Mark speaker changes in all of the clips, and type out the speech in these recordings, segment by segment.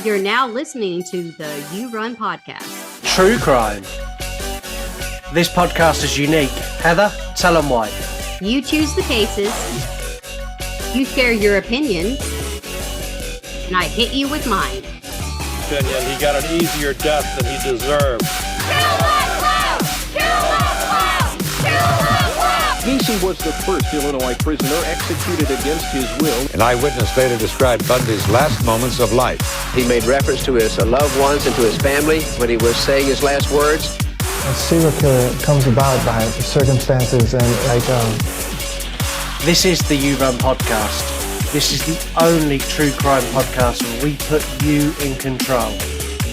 Speaker 1: You're now listening to the You Run podcast.
Speaker 2: True crime. This podcast is unique. Heather, tell them why.
Speaker 1: You choose the cases, you share your opinion, and I hit you with mine.
Speaker 3: He got an easier death than he deserved.
Speaker 4: Gacy was the first Illinois prisoner executed against his will.
Speaker 5: An eyewitness later described Bundy's last moments of life.
Speaker 6: He made reference to his loved ones and to his family when he was saying his last words.
Speaker 7: A serial killer comes about by circumstances and
Speaker 2: This is the You Run podcast. This is the only true crime podcast where we put you in control.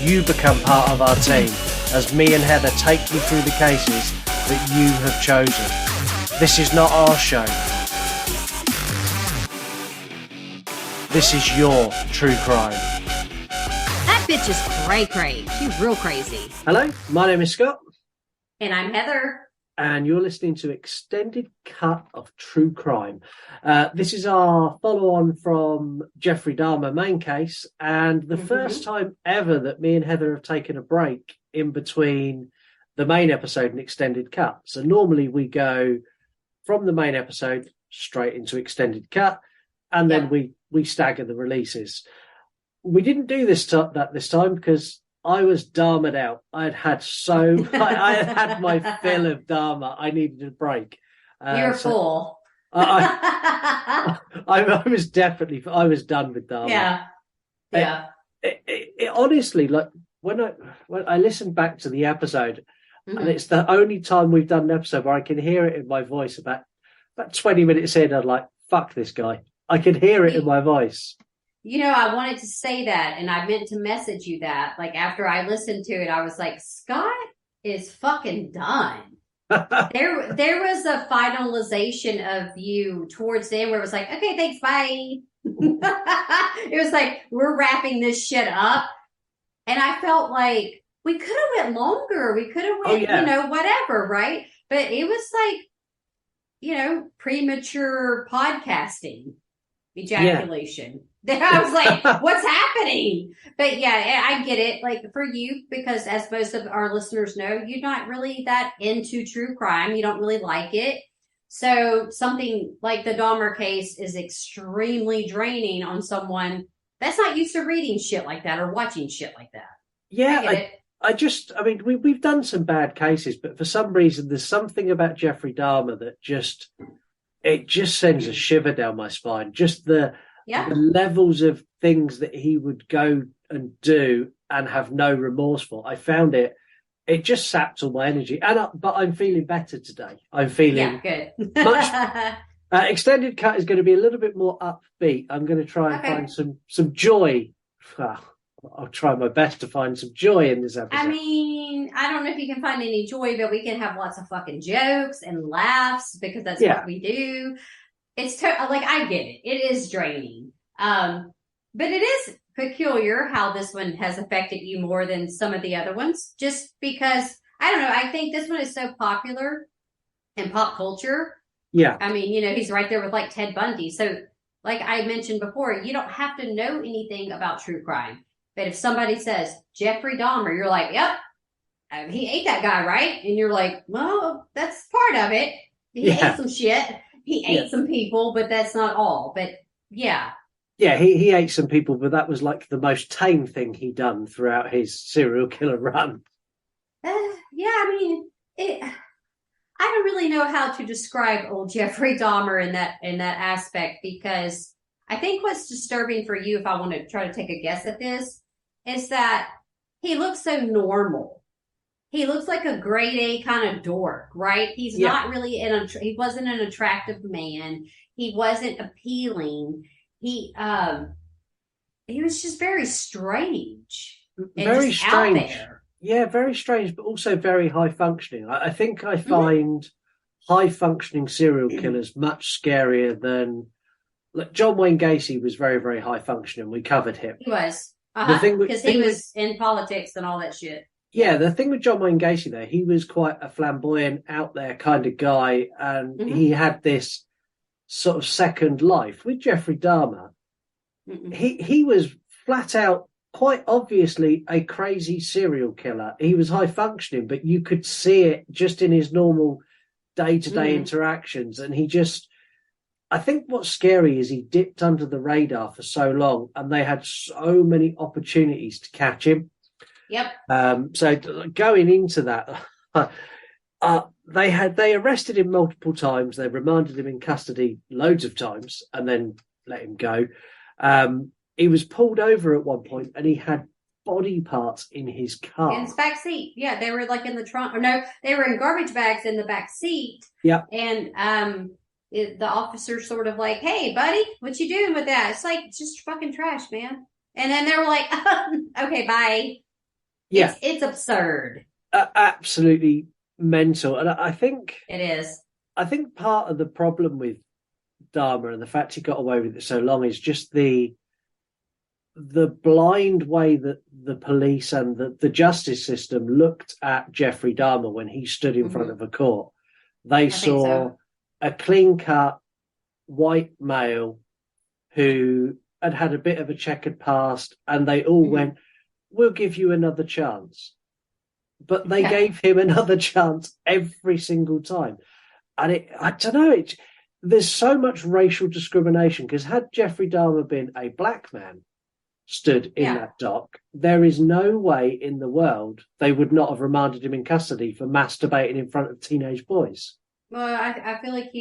Speaker 2: You become part of our team as me and Heather take you through the cases that you have chosen. This is not our show. This is your true crime.
Speaker 1: That bitch is cray-cray. She's real crazy.
Speaker 2: Hello, my name is Scott.
Speaker 1: And I'm Heather.
Speaker 2: And you're listening to Extended Cut of True Crime. This is our follow-on from Jeffrey Dahmer main case, and the first time ever that me and Heather have taken a break in between the main episode and Extended Cut. So normally we go from the main episode straight into Extended Cut, and then we stagger the releases. We didn't do this time because I was Dahmered out. I had had my fill of Dahmer. I needed a break.
Speaker 1: You're full.
Speaker 2: I was done with Dahmer.
Speaker 1: Yeah.
Speaker 2: It honestly, like when I listened back to the episode, and it's the only time we've done an episode where I can hear it in my voice. About 20 minutes in, I'm like, fuck this guy. I can hear it in my voice.
Speaker 8: You know, I wanted to say that, and I meant to message you that. Like, after I listened to it, I was like, Scott is fucking done. There was a finalization of you towards the end where it was like, okay, thanks, bye. It was like, we're wrapping this shit up. And I felt like we could have went longer. We could have went, whatever, right? But it was like, premature podcasting ejaculation. Then I was like, what's happening? But yeah, I get it. Like for you, because as most of our listeners know, you're not really that into true crime. You don't really like it. So something like the Dahmer case is extremely draining on someone that's not used to reading shit like that or watching shit like that.
Speaker 2: Yeah, we've done some bad cases, but for some reason, there's something about Jeffrey Dahmer that just sends a shiver down my spine. Just the levels of things that he would go and do and have no remorse for. I found it just sapped all my energy. But I'm feeling better today. I'm feeling
Speaker 8: good.
Speaker 2: much. Extended Cut is going to be a little bit more upbeat. I'm going to try and find some joy. I'll try my best to find some joy in this episode.
Speaker 8: I mean, I don't know if you can find any joy, but we can have lots of fucking jokes and laughs because that's what we do. It's I get it. It is draining. But it is peculiar how this one has affected you more than some of the other ones. Just because, I don't know, I think this one is so popular in pop culture.
Speaker 2: Yeah.
Speaker 8: I mean, he's right there with like Ted Bundy. So like I mentioned before, you don't have to know anything about true crime. But if somebody says Jeffrey Dahmer, you're like, yep, he ate that guy, right? And you're like, well, that's part of it. He ate some shit. He ate some people, but that's not all. But yeah.
Speaker 2: Yeah, he ate some people, but that was like the most tame thing he'd done throughout his serial killer run.
Speaker 8: I don't really know how to describe old Jeffrey Dahmer in that aspect, because I think what's disturbing for you, if I want to try to take a guess at this, is that he looks so normal. He looks like a grade A kind of dork, right? He's not really he wasn't an attractive man. He wasn't appealing. He was just very strange.
Speaker 2: Very strange. Yeah, very strange, but also very high functioning. I think I find high functioning serial killers much scarier than John Wayne Gacy was very, very high functioning. We covered him.
Speaker 8: He was. Because he was in politics and all that shit.
Speaker 2: Yeah, the thing with John Wayne Gacy, though, he was quite a flamboyant, out there kind of guy, and he had this sort of second life. With Jeffrey Dahmer, he was flat out quite obviously a crazy serial killer. He was high functioning, but you could see it just in his normal day-to-day interactions. And I think what's scary is he dipped under the radar for so long, and they had so many opportunities to catch him.
Speaker 8: Yep.
Speaker 2: So going into that, they arrested him multiple times. They remanded him in custody loads of times and then let him go. He was pulled over at one point, and he had body parts in his car.
Speaker 8: In his back seat. Yeah, they were like in the trunk. Or no, they were in garbage bags in the back seat.
Speaker 2: Yeah.
Speaker 8: And the officer's sort of like, hey, buddy, what you doing with that? It's like, just fucking trash, man. And then they were like, okay, bye.
Speaker 2: Yeah.
Speaker 8: It's absurd.
Speaker 2: Absolutely mental. And I think
Speaker 8: it is.
Speaker 2: I think part of the problem with Dahmer and the fact he got away with it so long is just the blind way that the police and the justice system looked at Jeffrey Dahmer when he stood in front of a court. They saw a clean-cut white male who had a bit of a checkered past, and they all went, we'll give you another chance. But they gave him another chance every single time. And I don't know, there's so much racial discrimination, because had Jeffrey Dahmer been a black man stood in that dock, there is no way in the world they would not have remanded him in custody for masturbating in front of teenage boys.
Speaker 8: Well, I feel like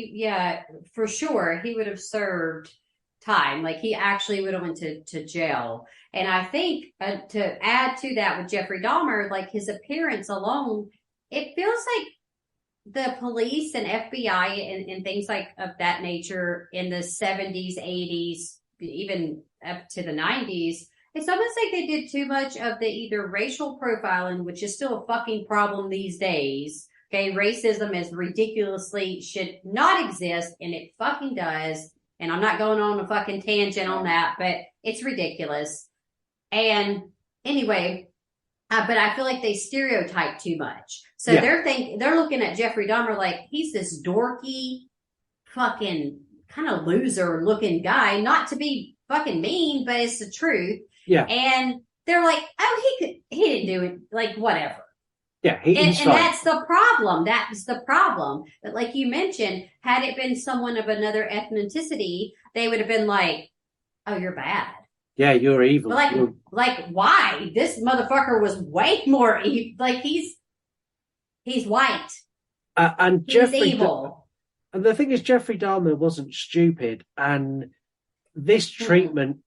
Speaker 8: for sure, he would have served time. Like, he actually would have went to jail. And I think to add to that with Jeffrey Dahmer, like his appearance alone, it feels like the police and FBI and things like of that nature in the 70s, 80s, even up to the 90s, it's almost like they did too much of the either racial profiling, which is still a fucking problem these days. Okay, racism is ridiculously should not exist, and it fucking does. And I'm not going on a fucking tangent on that, but it's ridiculous. And anyway, but I feel like they stereotype too much. So they're looking at Jeffrey Dahmer like he's this dorky, fucking kind of loser looking guy. Not to be fucking mean, but it's the truth.
Speaker 2: Yeah.
Speaker 8: And they're like, oh, he didn't do it. Like, whatever.
Speaker 2: Yeah,
Speaker 8: and that's the problem. That's the problem. But like you mentioned, had it been someone of another ethnicity, they would have been like, "Oh, you're bad.
Speaker 2: Yeah, you're evil."
Speaker 8: But like, why? This motherfucker was way more evil. Like he's white
Speaker 2: and
Speaker 8: he's
Speaker 2: Jeffrey
Speaker 8: evil.
Speaker 2: And the thing is, Jeffrey Dahmer wasn't stupid, and this treatment,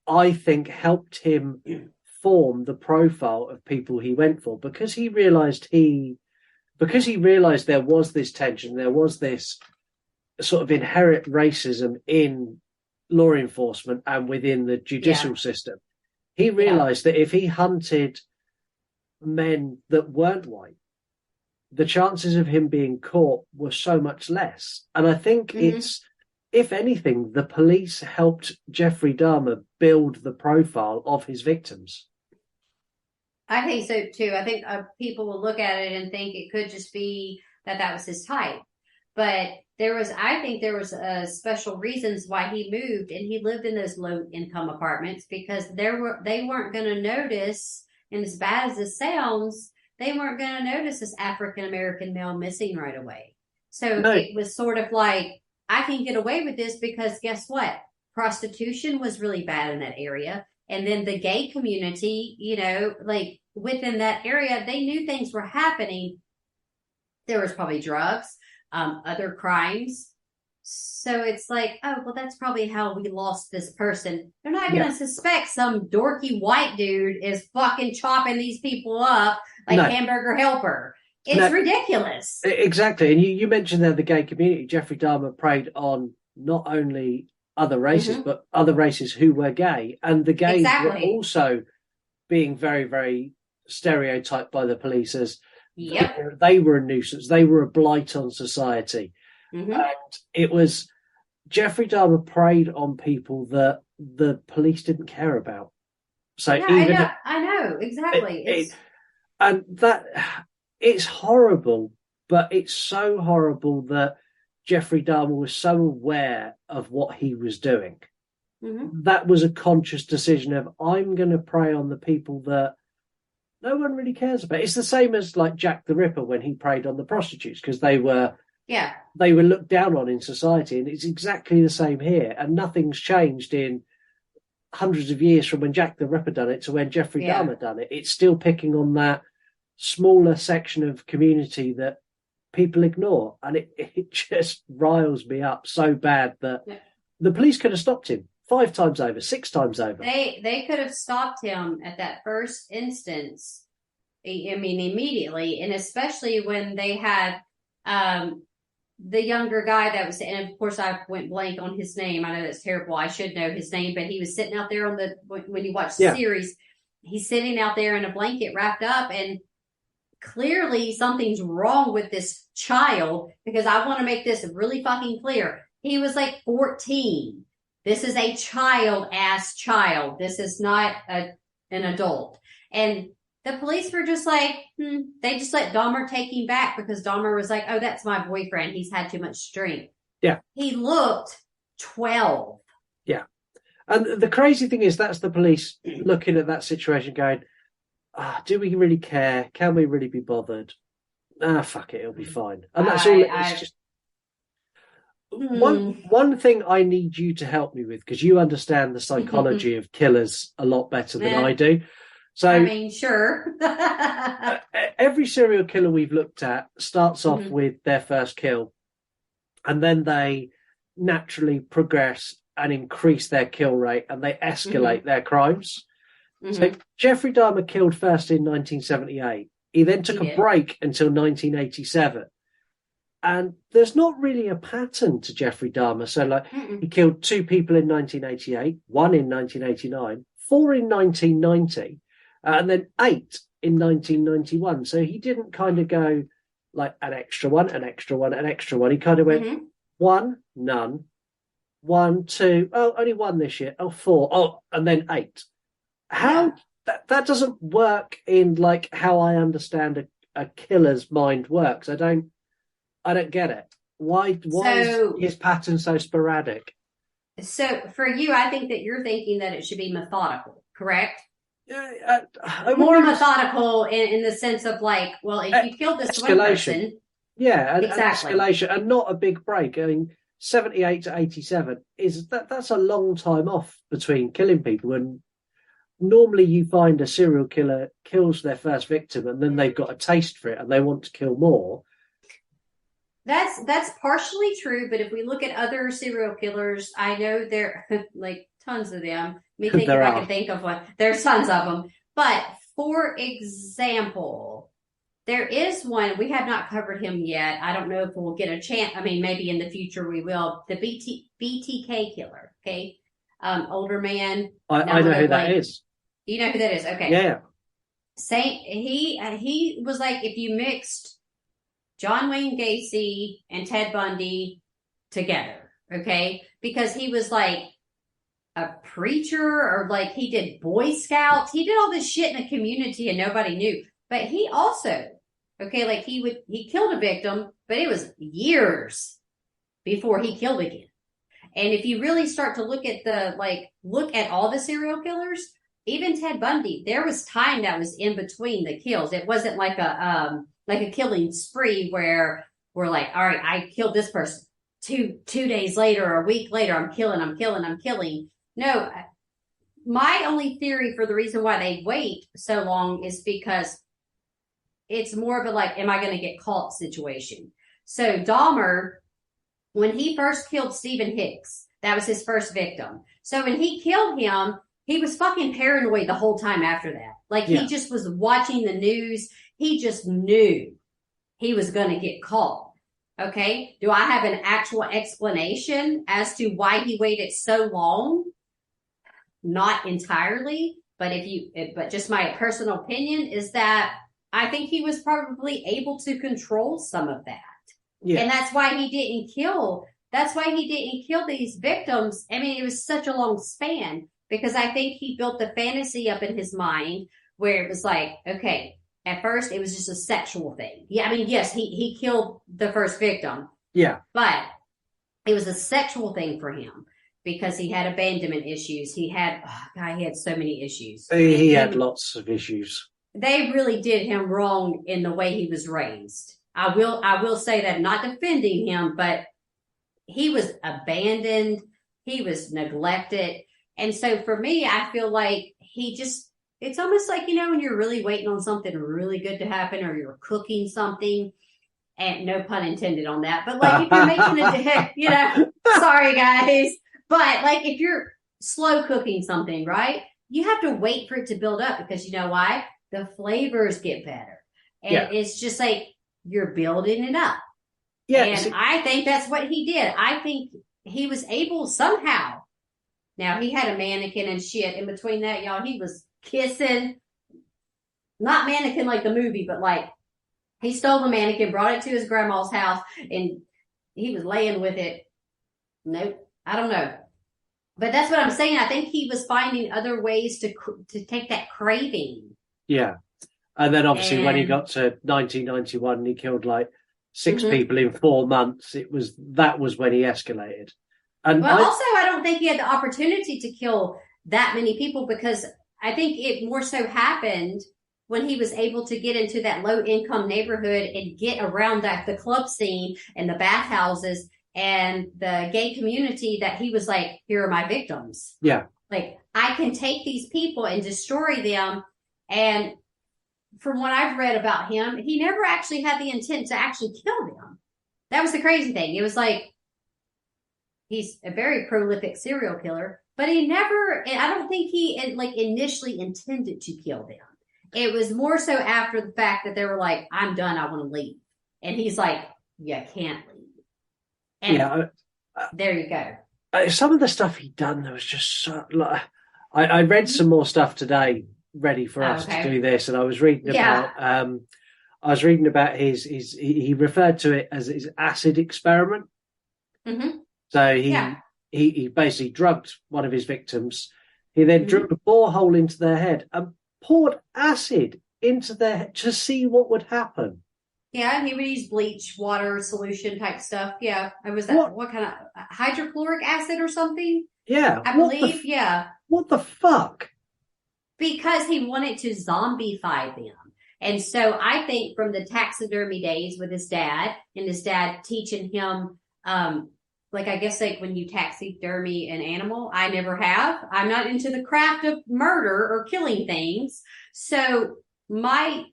Speaker 2: I think, helped him form the profile of people he went for, because he realized there was this tension, there was this sort of inherent racism in law enforcement and within the judicial system. He realized that if he hunted men that weren't white, the chances of him being caught were so much less. And I think it's, if anything, the police helped Jeffrey Dahmer build the profile of his victims.
Speaker 8: I think so too. I think people will look at it and think it could just be that was his type. But I think there was special reasons why he moved, and he lived in those low income apartments, because they weren't going to notice, and as bad as it sounds, they weren't going to notice this African American male missing right away. So it was sort of like, I can get away with this because guess what? Prostitution was really bad in that area. And then the gay community, like within that area, they knew things were happening. There was probably drugs, other crimes. So it's like, oh, well, that's probably how we lost this person. They're not going to suspect some dorky white dude is fucking chopping these people up like Hamburger Helper. It's ridiculous. Exactly.
Speaker 2: And you mentioned there the gay community. Jeffrey Dahmer preyed on not only other races, but other races who were gay. And the gays were also being very, very stereotyped by the police as they were a nuisance. They were a blight on society. And it was Jeffrey Dahmer preyed on people that the police didn't care about. So
Speaker 8: I know exactly.
Speaker 2: It's horrible, but it's so horrible that Jeffrey Dahmer was so aware of what he was doing. that was a conscious decision of, I'm going to prey on the people that no one really cares about. It's the same as like Jack the Ripper when he preyed on the prostitutes because they were looked down on in society, and it's exactly the same here. And nothing's changed in hundreds of years from when Jack the Ripper done it to when Jeffrey Dahmer done it. It's still picking on that smaller section of community that people ignore, and it just riles me up so bad that the police could have stopped him 5 times over, 6 times over.
Speaker 8: They could have stopped him at that first instance. I mean, immediately, and especially when they had the younger guy that was, and of course I went blank on his name. I know that's terrible. I should know his name, but he was sitting out there when you watch the series, he's sitting out there in a blanket wrapped up, and clearly something's wrong with this child, because I want to make this really fucking clear. He was like 14. This is a child-ass child. This is not an adult. And the police were just like, they just let Dahmer take him back because Dahmer was like, oh, that's my boyfriend. He's had too much strength.
Speaker 2: Yeah.
Speaker 8: He looked 12.
Speaker 2: Yeah. And the crazy thing is that's the police looking at that situation going, do we really care? Can we really be bothered? Fuck it, it'll be fine. And that's all. It's just one thing I need you to help me with, because you understand the psychology of killers a lot better than I do. So,
Speaker 8: I mean, sure.
Speaker 2: Every serial killer we've looked at starts off with their first kill, and then they naturally progress and increase their kill rate, and they escalate their crimes. So Jeffrey Dahmer killed first in 1978. He then took a break until 1987. And there's not really a pattern to Jeffrey Dahmer. So, like, he killed 2 people in 1988, 1 in 1989, 4 in 1990, and then 8 in 1991. So he didn't kind of go like an extra one, an extra one, an extra one. He kind of went 1, none, 1, 2, oh, only 1 this year, oh, 4, oh, and then 8. How that doesn't work in like how I understand a killer's mind works. I don't get it. Why is his pattern so sporadic?
Speaker 8: So for you, I think that you're thinking that it should be methodical, correct?
Speaker 2: More
Speaker 8: methodical in the sense of like, well, if you killed this one person,
Speaker 2: exactly, escalation, and not a big break. I mean, 78 to 87 that's a long time off between killing people, and normally you find a serial killer kills their first victim and then they've got a taste for it and they want to kill more.
Speaker 8: That's partially true, but if we look at other serial killers, I know there like tons of them. Let me think if I can think of one. There's tons of them. But for example, there is one, we have not covered him yet. I don't know if we'll get a chance. I mean, maybe in the future we will. The BTK killer, okay? Older man.
Speaker 2: I know who that is.
Speaker 8: You know who that is? Okay.
Speaker 2: Yeah.
Speaker 8: He was like, if you mixed John Wayne Gacy and Ted Bundy together, okay? Because he was like a preacher, or like he did Boy Scouts. He did all this shit in the community and nobody knew. But he also, okay, like he killed a victim, but it was years before he killed again. And if you really start to look at all the serial killers, even Ted Bundy, there was time that was in between the kills. It wasn't like a killing spree where we're like, all right, I killed this person. Two days later or a week later, I'm killing. No, my only theory for the reason why they wait so long is because it's more of a like, am I going to get caught situation. So Dahmer, when he first killed Stephen Hicks, that was his first victim. So when he killed him, he was fucking paranoid the whole time after that. Like he just was watching the news. He just knew he was going to get caught. Okay. Do I have an actual explanation as to why he waited so long? Not entirely, but just my personal opinion is that I think he was probably able to control some of that. Yeah. And that's why he didn't kill these victims. I mean, it was such a long span because I think he built the fantasy up in his mind where it was like, okay, at first it was just a sexual thing. Yeah. I mean, yes, he killed the first victim.
Speaker 2: Yeah.
Speaker 8: But it was a sexual thing for him. because he had abandonment issues. He had so many issues.
Speaker 2: He had lots of issues.
Speaker 8: They really did him wrong in the way he was raised. I will say that, not defending him, but he was abandoned. He was neglected. And so for me, I feel like it's almost like, when you're really waiting on something really good to happen, or you're cooking something, and no pun intended on that, but like if you're making sorry guys, but like if you're slow cooking something, right? You have to wait for it to build up, because you know why? The flavors get better. And it's just like you're building it up. Yeah. And I think that's what he did. I think he was able somehow. Now, he had a mannequin and shit. In between that, y'all, he was kissing. Not mannequin like the movie, but like he stole the mannequin, brought it to his grandma's house, and he was laying with it. Nope. I don't know. But that's what I'm saying. I think he was finding other ways to take that craving. Yeah.
Speaker 2: And then obviously when he got to 1991, he killed like 6 people in 4 months. That was when he escalated. And
Speaker 8: also, I don't think he had the opportunity to kill that many people, because I think it more so happened when he was able to get into that low income neighborhood and get around the club scene and the bathhouses and the gay community, that he was like, here are my victims. Yeah. Like, I can take these people and destroy them. And from what I've read about him, he never actually had the intent to actually kill them. That was the crazy thing. It was like, he's a very prolific serial killer, but I don't think he initially intended to kill them. It was more so after the fact that they were like, I'm done, I want to leave. And he's like, you can't leave. And there you go.
Speaker 2: Some of the stuff he'd done, there was just so, like, I read some more stuff today, ready for us to do this, and I was reading about he referred to it as his acid experiment. Mm-hmm. So he basically drugged one of his victims. He then drilled a borehole into their head and poured acid into their head to see what would happen.
Speaker 8: Yeah, and he would use bleach, water, solution type stuff. Yeah. Was that what kind of hydrochloric acid or something?
Speaker 2: Yeah.
Speaker 8: I believe,
Speaker 2: What the fuck?
Speaker 8: Because he wanted to zombify them. And so I think from the taxidermy days with his dad, and his dad teaching him, I guess when you taxidermy an animal, I never have. I'm not into the craft of murder or killing things. So my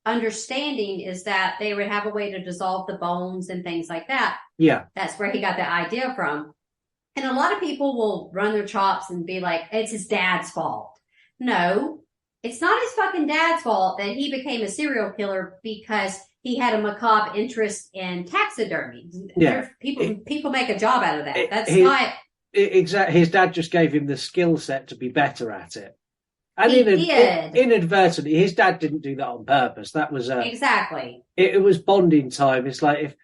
Speaker 8: understanding is that they would have a way to dissolve the bones and things like that. Yeah. That's where he got the idea from. And a lot of people will run their chops and be like, it's his dad's fault. No, it's not his fucking dad's fault that he became a serial killer because he had a macabre interest in taxidermy. Yeah. People make a job out of that. That's not...
Speaker 2: Exactly. His dad just gave him the skill set to be better at it. And inadvertently, his dad didn't do that on purpose. That was
Speaker 8: exactly.
Speaker 2: It was bonding time. It's like if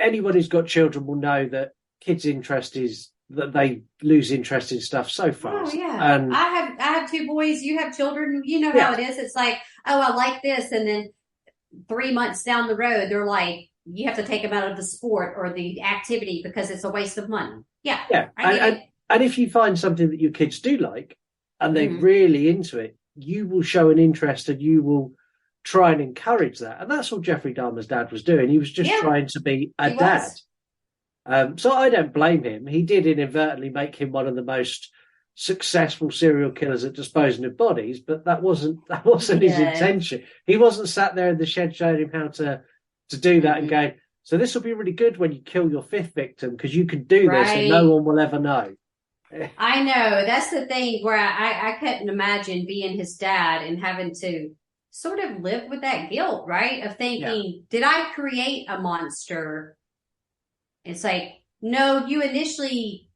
Speaker 2: anyone who's got children will know that kids' interest is that they lose interest in stuff so fast.
Speaker 8: Oh yeah, and I have 2 boys. You have children. You know how it is. It's like, oh, I like this, and then 3 months down the road, they're like, you have to take them out of the sport or the activity because it's a waste of money. Yeah, yeah.
Speaker 2: And if you find something that your kids do like, and they're really into it, you will show an interest and you will try and encourage that. And that's what Jeffrey Dahmer's dad was doing. He was just trying to be a dad. So I don't blame him. He did inadvertently make him one of the most successful serial killers at disposing of bodies, but that wasn't his intention. He wasn't sat there in the shed showing him how to do that and going, so this will be really good when you kill your 5th victim because you can do this and no one will ever know.
Speaker 8: I know. That's the thing where I couldn't imagine being his dad and having to sort of live with that guilt, right? Of thinking, did I create a monster? It's like, no, you initially,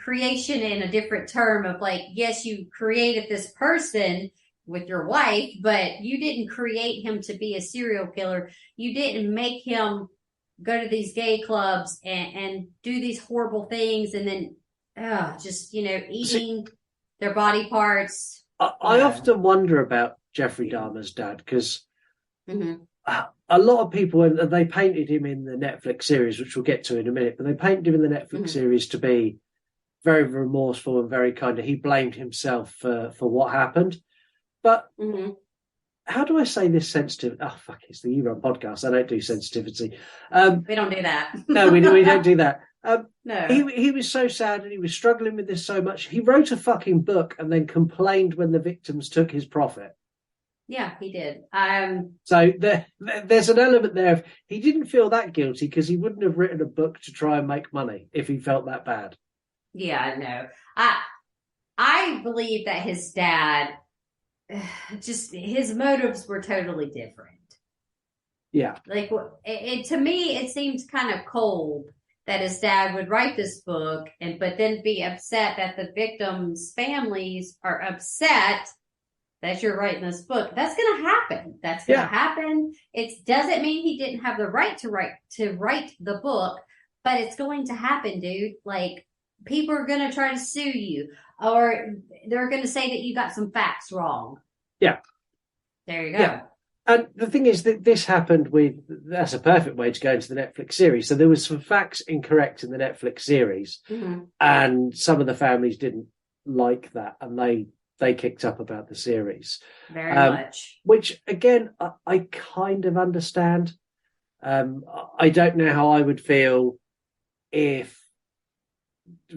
Speaker 8: creation in a different term of like, yes, you created this person with your wife, but you didn't create him to be a serial killer. You didn't make him go to these gay clubs and do these horrible things and then eating their body parts.
Speaker 2: I often wonder about Jeffrey Dahmer's dad because a lot of people, and they painted him in the Netflix series, which we'll get to in a minute, but they painted him in the Netflix series to be very remorseful and very kind of, he blamed himself for what happened. But how do I say this sensitive? Oh, fuck, it's the You Run podcast. I don't do sensitivity.
Speaker 8: We don't do that.
Speaker 2: No, we don't do that.
Speaker 8: No.
Speaker 2: He was so sad and he was struggling with this so much. He wrote a fucking book and then complained when the victims took his profit.
Speaker 8: Yeah, he did.
Speaker 2: So there's an element there of he didn't feel that guilty because he wouldn't have written a book to try and make money if he felt that bad.
Speaker 8: Yeah, no. I believe that his dad, just his motives were totally different.
Speaker 2: Yeah.
Speaker 8: Like to me, it seems kind of cold that his dad would write this book but then be upset that the victims' families are upset that you're writing this book. That's going to happen. That's going to happen. It doesn't mean he didn't have the right to write the book, but it's going to happen, dude. Like, people are going to try to sue you, or they're going to say that you got some facts wrong.
Speaker 2: Yeah.
Speaker 8: There you go.
Speaker 2: Yeah. And the thing is that this happened that's a perfect way to go into the Netflix series. So there was some facts incorrect in the Netflix series, and some of the families didn't like that, and they kicked up about the series.
Speaker 8: Very much.
Speaker 2: Which, again, I kind of understand. I don't know how I would feel if,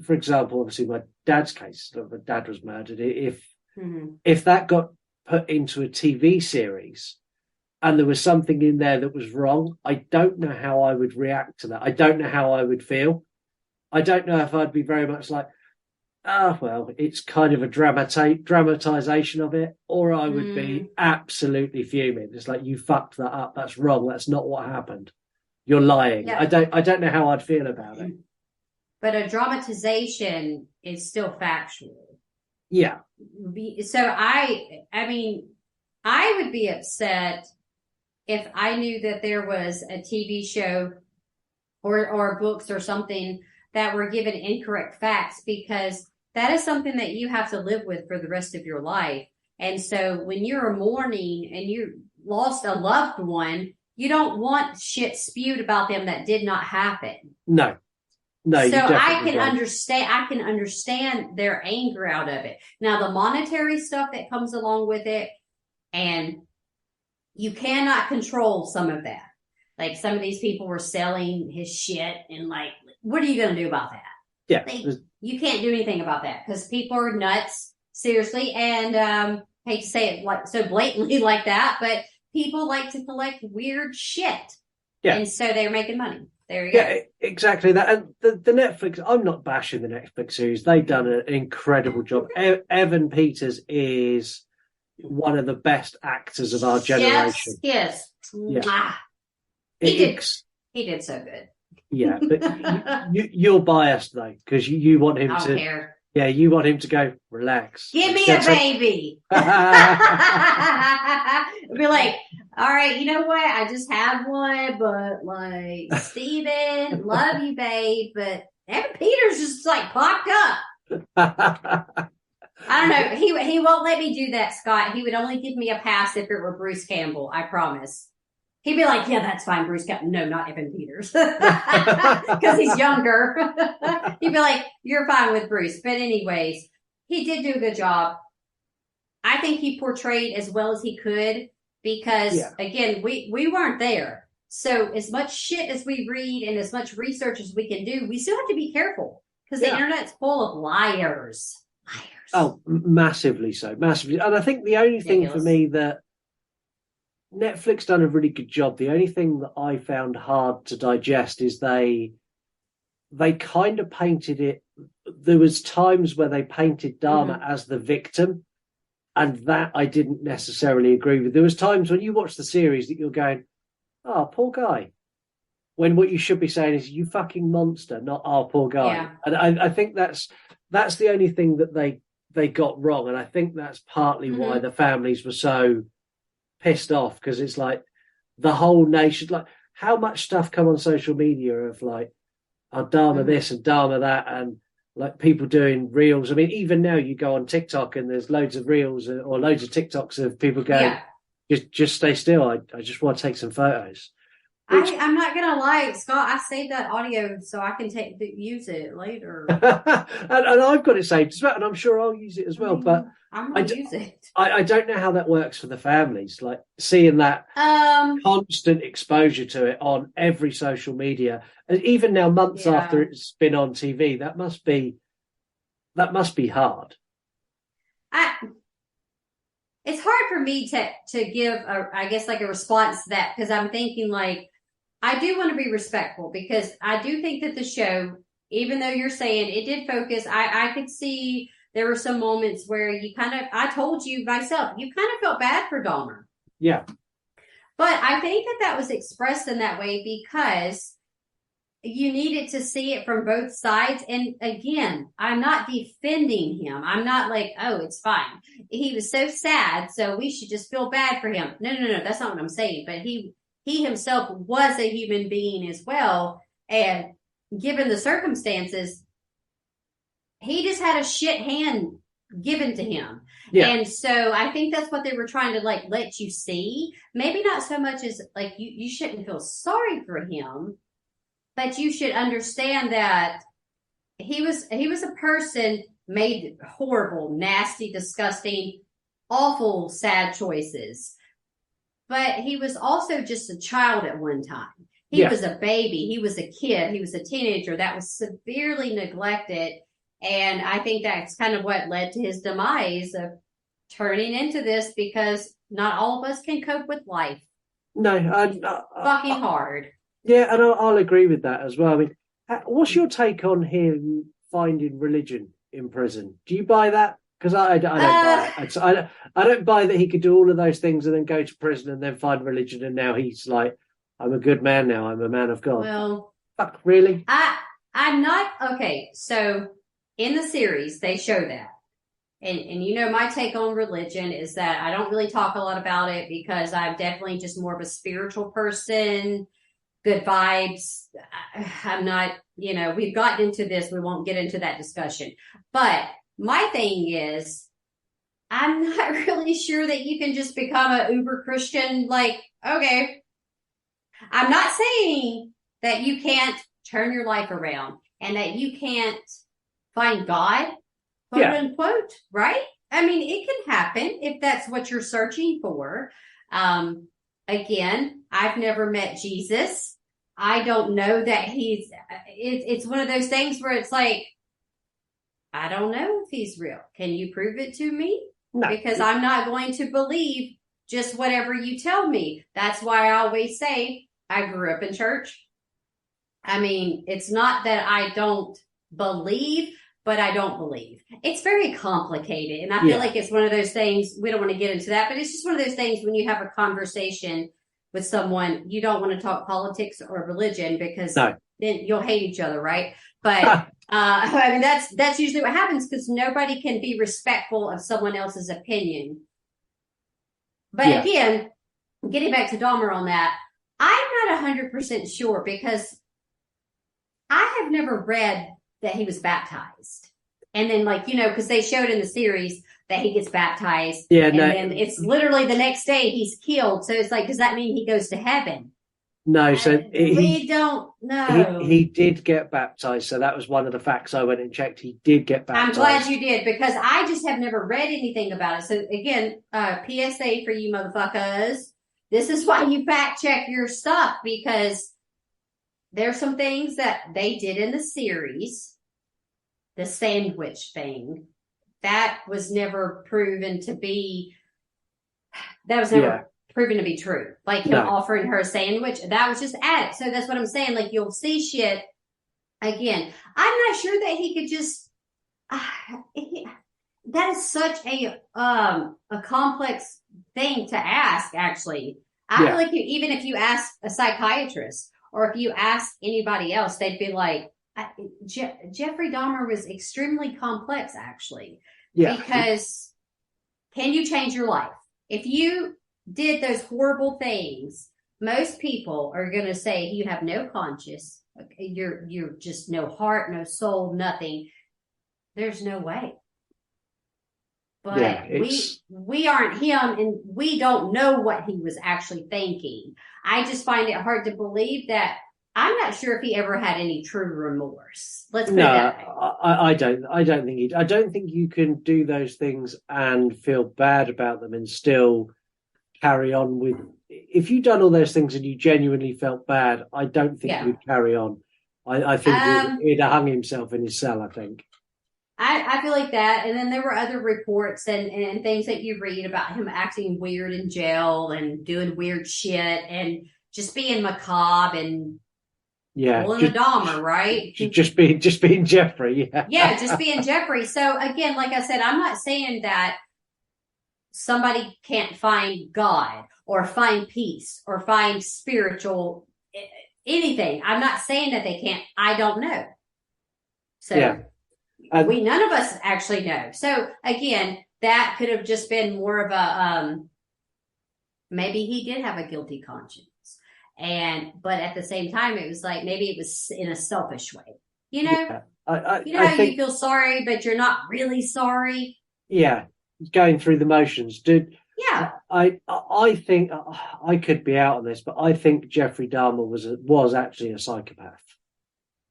Speaker 2: for example, obviously my dad's case, my dad was murdered, if that got put into a TV series and there was something in there that was wrong, I don't know how I would react to that. I don't know how I would feel. I don't know if I'd be very much like, well, it's kind of a dramatization of it, or I would be absolutely fuming. It's like, you fucked that up. That's wrong. That's not what happened. You're lying. Yeah. I don't know how I'd feel about it.
Speaker 8: But a dramatization is still factual.
Speaker 2: Yeah.
Speaker 8: So I mean, I would be upset if I knew that there was a TV show or books or something that were given incorrect facts, because that is something that you have to live with for the rest of your life. And so when you're mourning and you lost a loved one, you don't want shit spewed about them that did not happen.
Speaker 2: No. So
Speaker 8: I can understand their anger out of it. Now, the monetary stuff that comes along with it, and you cannot control some of that. Like, some of these people were selling his shit, and like, what are you going to do about that?
Speaker 2: Yeah.
Speaker 8: You can't do anything about that because people are nuts, seriously. And hate to say it like so blatantly like that, but people like to collect weird shit. Yeah. And so they're making money. There you go.
Speaker 2: Yeah, exactly that. And the Netflix, I'm not bashing the Netflix series. They've done an incredible job. Evan Peters is one of the best actors of our generation.
Speaker 8: Yes.
Speaker 2: Yeah.
Speaker 8: He did so good.
Speaker 2: Yeah, but you're biased though, because you want him
Speaker 8: I
Speaker 2: to.
Speaker 8: don't care.
Speaker 2: Yeah, you want him to go relax.
Speaker 8: Give me a baby. Be like, all right, you know what? I just had one, but like, Steven, love you, babe, but Evan Peters just like popped up. I don't know. He won't let me do that, Scott. He would only give me a pass if it were Bruce Campbell. I promise. He'd be like, yeah, that's fine, Bruce Campbell. No, not Evan Peters. Because he's younger. He'd be like, you're fine with Bruce. But anyways, he did do a good job. I think he portrayed as well as he could because, again, we weren't there. So as much shit as we read and as much research as we can do, we still have to be careful because the internet's full of liars.
Speaker 2: Oh, massively so. Massively. And I think the only thing for me that Netflix done a really good job. The only thing that I found hard to digest is they kind of painted it. There was times where they painted Dahmer as the victim, and that I didn't necessarily agree with. There was times when you watch the series that you're going, "Oh, poor guy," when what you should be saying is, "You fucking monster," not "Oh, poor guy." Yeah. And I think that's the only thing that they got wrong, and I think that's partly why the families were so pissed off, because it's like the whole nation, like how much stuff come on social media of like, oh, Dahmer this and Dahmer that, and like people doing reels. I mean, even now you go on TikTok and there's loads of reels or loads of TikToks of people going, just stay still. I just want to take some photos.
Speaker 8: I'm not gonna lie, Scott. I saved that audio so I can use it later.
Speaker 2: and I've got it saved as well, and I'm sure I'll use it as well. But
Speaker 8: I'm gonna use it.
Speaker 2: I don't know how that works for the families, like seeing that constant exposure to it on every social media, and even now months after it's been on TV. That must be hard.
Speaker 8: It's hard for me to give I guess like a response to that, because I'm thinking like, I do want to be respectful, because I do think that the show, even though you're saying it did focus, I could see there were some moments where I told you myself, you kind of felt bad for Dahmer.
Speaker 2: Yeah.
Speaker 8: But I think that was expressed in that way because you needed to see it from both sides. And again, I'm not defending him. I'm not like, oh, it's fine. He was so sad, so we should just feel bad for him. No. That's not what I'm saying. But he himself was a human being as well. And given the circumstances, he just had a shit hand given to him. Yeah. And so I think that's what they were trying to like let you see. Maybe not so much as like you shouldn't feel sorry for him, but you should understand that he was a person, made horrible, nasty, disgusting, awful, sad choices. But he was also just a child at one time. He was a baby. He was a kid. He was a teenager that was severely neglected. And I think that's kind of what led to his demise of turning into this, because not all of us can cope with life.
Speaker 2: No,
Speaker 8: fucking hard.
Speaker 2: Yeah, and I'll agree with that as well. I mean, what's your take on him finding religion in prison? Do you buy that? Because I don't buy it. I don't buy that he could do all of those things and then go to prison and then find religion, and now he's like, I'm a good man now. I'm a man of God.
Speaker 8: Well,
Speaker 2: fuck, really?
Speaker 8: I'm not okay. So in the series, they show that. And you know, my take on religion is that I don't really talk a lot about it because I'm definitely just more of a spiritual person. Good vibes. I'm not, we've gotten into this. We won't get into that discussion. But my thing is, I'm not really sure that you can just become an uber Christian. Like, okay, I'm not saying that you can't turn your life around and that you can't find God, quote unquote, right? I mean, it can happen if that's what you're searching for. Again, I've never met Jesus. I don't know that it's one of those things where it's like, I don't know if he's real. Can you prove it to me? No. Because I'm not going to believe just whatever you tell me. That's why I always say I grew up in church. I mean, it's not that I don't believe, but I don't believe. It's very complicated. And I feel like it's one of those things, we don't want to get into that, but it's just one of those things when you have a conversation with someone, you don't want to talk politics or religion because then you'll hate each other, right? But I mean, that's usually what happens because nobody can be respectful of someone else's opinion. But again, getting back to Dahmer on that, I'm not 100% sure because I have never read that he was baptized. And then because they showed in the series that he gets baptized. Yeah, and then it's literally the next day he's killed. So it's like, does that mean he goes to heaven?
Speaker 2: No, so
Speaker 8: we don't know.
Speaker 2: He did get baptized. So that was one of the facts I went and checked. He did get baptized.
Speaker 8: I'm glad you did because I just have never read anything about it. So again, PSA for you motherfuckers. This is why you fact check your stuff because there's some things that they did in the series. The sandwich thing, that was never proven to be, proven to be true. Like him offering her a sandwich, that was just added. So that's what I'm saying. Like you'll see shit again. I'm not sure that he could just, that is such a complex thing to ask, actually. I feel like even if you ask a psychiatrist or if you ask anybody else, they'd be like, Jeffrey Dahmer was extremely complex, actually. Yeah. Because can you change your life? If you did those horrible things, most people are going to say you have no conscience. You're just no heart, no soul, nothing. There's no way. But
Speaker 2: Yeah,
Speaker 8: we aren't him, and we don't know what he was actually thinking. I just find it hard to believe that. I'm not sure if he ever had any true remorse. Let's put it
Speaker 2: no,
Speaker 8: that way.
Speaker 2: I don't. I don't think I don't think you can do those things and feel bad about them and still carry on with. If you've done all those things and you genuinely felt bad, I don't think
Speaker 8: Yeah.
Speaker 2: you'd carry on. I think he'd have hung himself in his cell. I think.
Speaker 8: I feel like that. And then there were other reports and things that you read about him acting weird in jail and doing weird shit and just being macabre and pulling a Dahmer, right?
Speaker 2: Just being Jeffrey. Yeah.
Speaker 8: Yeah, just being Jeffrey. So again, like I said, I'm not saying that somebody can't find God or find peace or find spiritual anything. I'm not saying that they can't. I don't know. So none of us actually know. So again, that could have just been more of a maybe he did have a guilty conscience. But at the same time, it was like maybe it was in a selfish way, you know.
Speaker 2: Yeah. I
Speaker 8: how
Speaker 2: think,
Speaker 8: you feel sorry, but you're not really sorry.
Speaker 2: Yeah, going through the motions, dude.
Speaker 8: Yeah,
Speaker 2: I think I could be out on this, but I think Jeffrey Dahmer was actually a psychopath.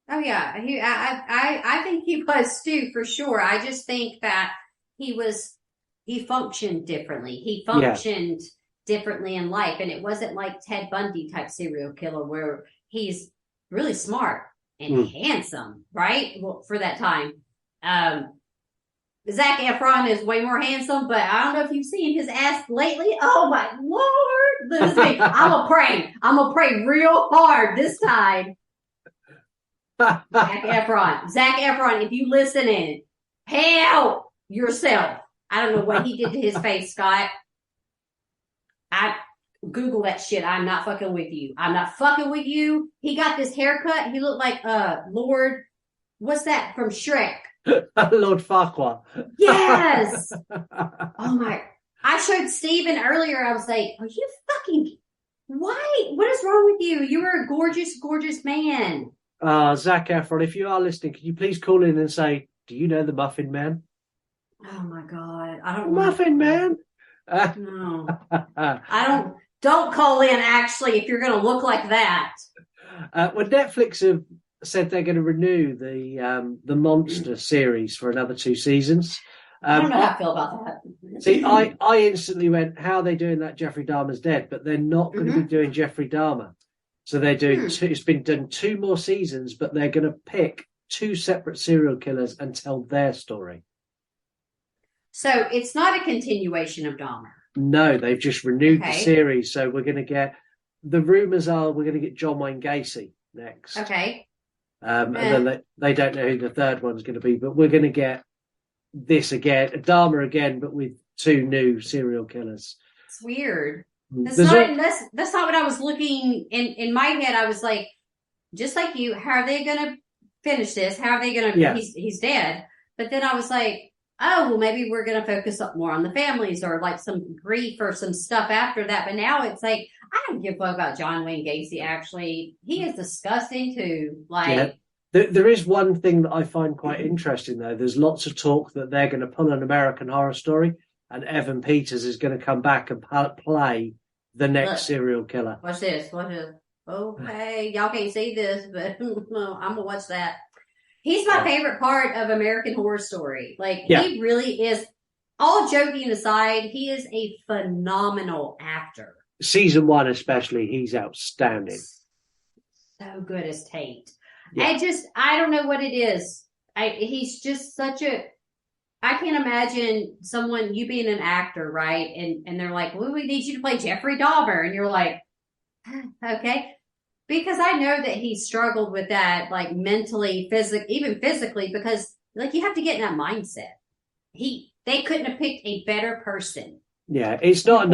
Speaker 8: oh yeah, I think he was too, for sure. I just think that he functioned differently. He functioned differently in life, and it wasn't like Ted Bundy type serial killer where he's really smart and handsome, right? Well, for that time. Zac Efron is way more handsome, but I don't know if you've seen his ass lately. Oh my Lord. Listen, I'm gonna pray real hard this time. Zac Efron, if you listening, help yourself. I don't know what he did to his face, Scott. I Google that shit. I'm not fucking with you. I'm not fucking with you. He got this haircut. He looked like Lord, what's that from Shrek?
Speaker 2: Lord Farquaad.
Speaker 8: Yes. Oh my! I showed Steven earlier. I was like, "Are you fucking? Why? What is wrong with you? You were a gorgeous, gorgeous man."
Speaker 2: Zac Efron, if you are listening, can you please call in and say, "Do you know the Muffin Man?"
Speaker 8: Oh my god! I don't.
Speaker 2: Muffin Man.
Speaker 8: No, I don't. Don't call in. Actually, if you're going to look like that.
Speaker 2: Well, Netflix have said they're going to renew the Monster series for another 2 seasons.
Speaker 8: I don't know how I feel about that.
Speaker 2: See, I instantly went, how are they doing that? Jeffrey Dahmer's dead, but they're not going to be doing Jeffrey Dahmer. So they're doing it's been done 2 more seasons, but they're going to pick 2 separate serial killers and tell their story.
Speaker 8: So it's not a continuation of Dahmer.
Speaker 2: No, they've just renewed the series. So we're going to get, the rumors are we're going to get John Wayne Gacy next.
Speaker 8: Okay.
Speaker 2: And then they don't know who the third one's going to be, but we're going to get this again, Dahmer again, but with 2 new serial killers.
Speaker 8: It's weird. That's not what I was looking in my head. I was like, just like you, how are they going to finish this? How are they going to? Yeah. He's dead. But then I was like, oh, well, maybe we're going to focus up more on the families or like some grief or some stuff after that. But now it's like, I don't give a fuck about John Wayne Gacy. Actually, he is disgusting too. Like,
Speaker 2: there is one thing that I find quite interesting though. There's lots of talk that they're going to pull an American Horror Story, and Evan Peters is going to come back and play the next serial killer.
Speaker 8: Watch this. Okay, y'all can't see this, but I'm gonna watch that. He's my favorite part of American Horror Story. Like, he really is, all joking aside, he is a phenomenal actor.
Speaker 2: Season 1 especially, he's outstanding.
Speaker 8: So good as Tate. Yeah. I don't know what it is. He's just such a, I can't imagine you being an actor, right? And they're like, well, we need you to play Jeffrey Dahmer. And you're like, okay. Because I know that he struggled with that, like mentally, even physically, because like you have to get in that mindset. They couldn't have picked a better person.
Speaker 2: Yeah, it's not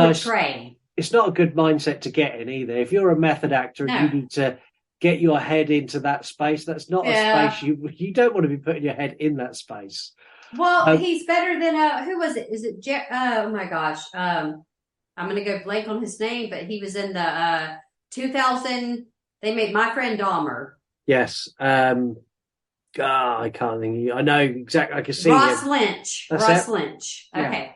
Speaker 2: it's not a good mindset to get in either. If you're a method actor and you need to get your head into that spape, that's not a space you don't want to be putting your head in that space.
Speaker 8: Well, he's better than who was it? Is it oh my gosh. I'm gonna go blank on his name, but he was in the 2000. They made My Friend Dahmer.
Speaker 2: Yes. I can't think. I know exactly. I can see
Speaker 8: Ross
Speaker 2: him.
Speaker 8: Lynch.
Speaker 2: That's
Speaker 8: Ross
Speaker 2: it?
Speaker 8: Lynch.
Speaker 2: Yeah.
Speaker 8: Okay.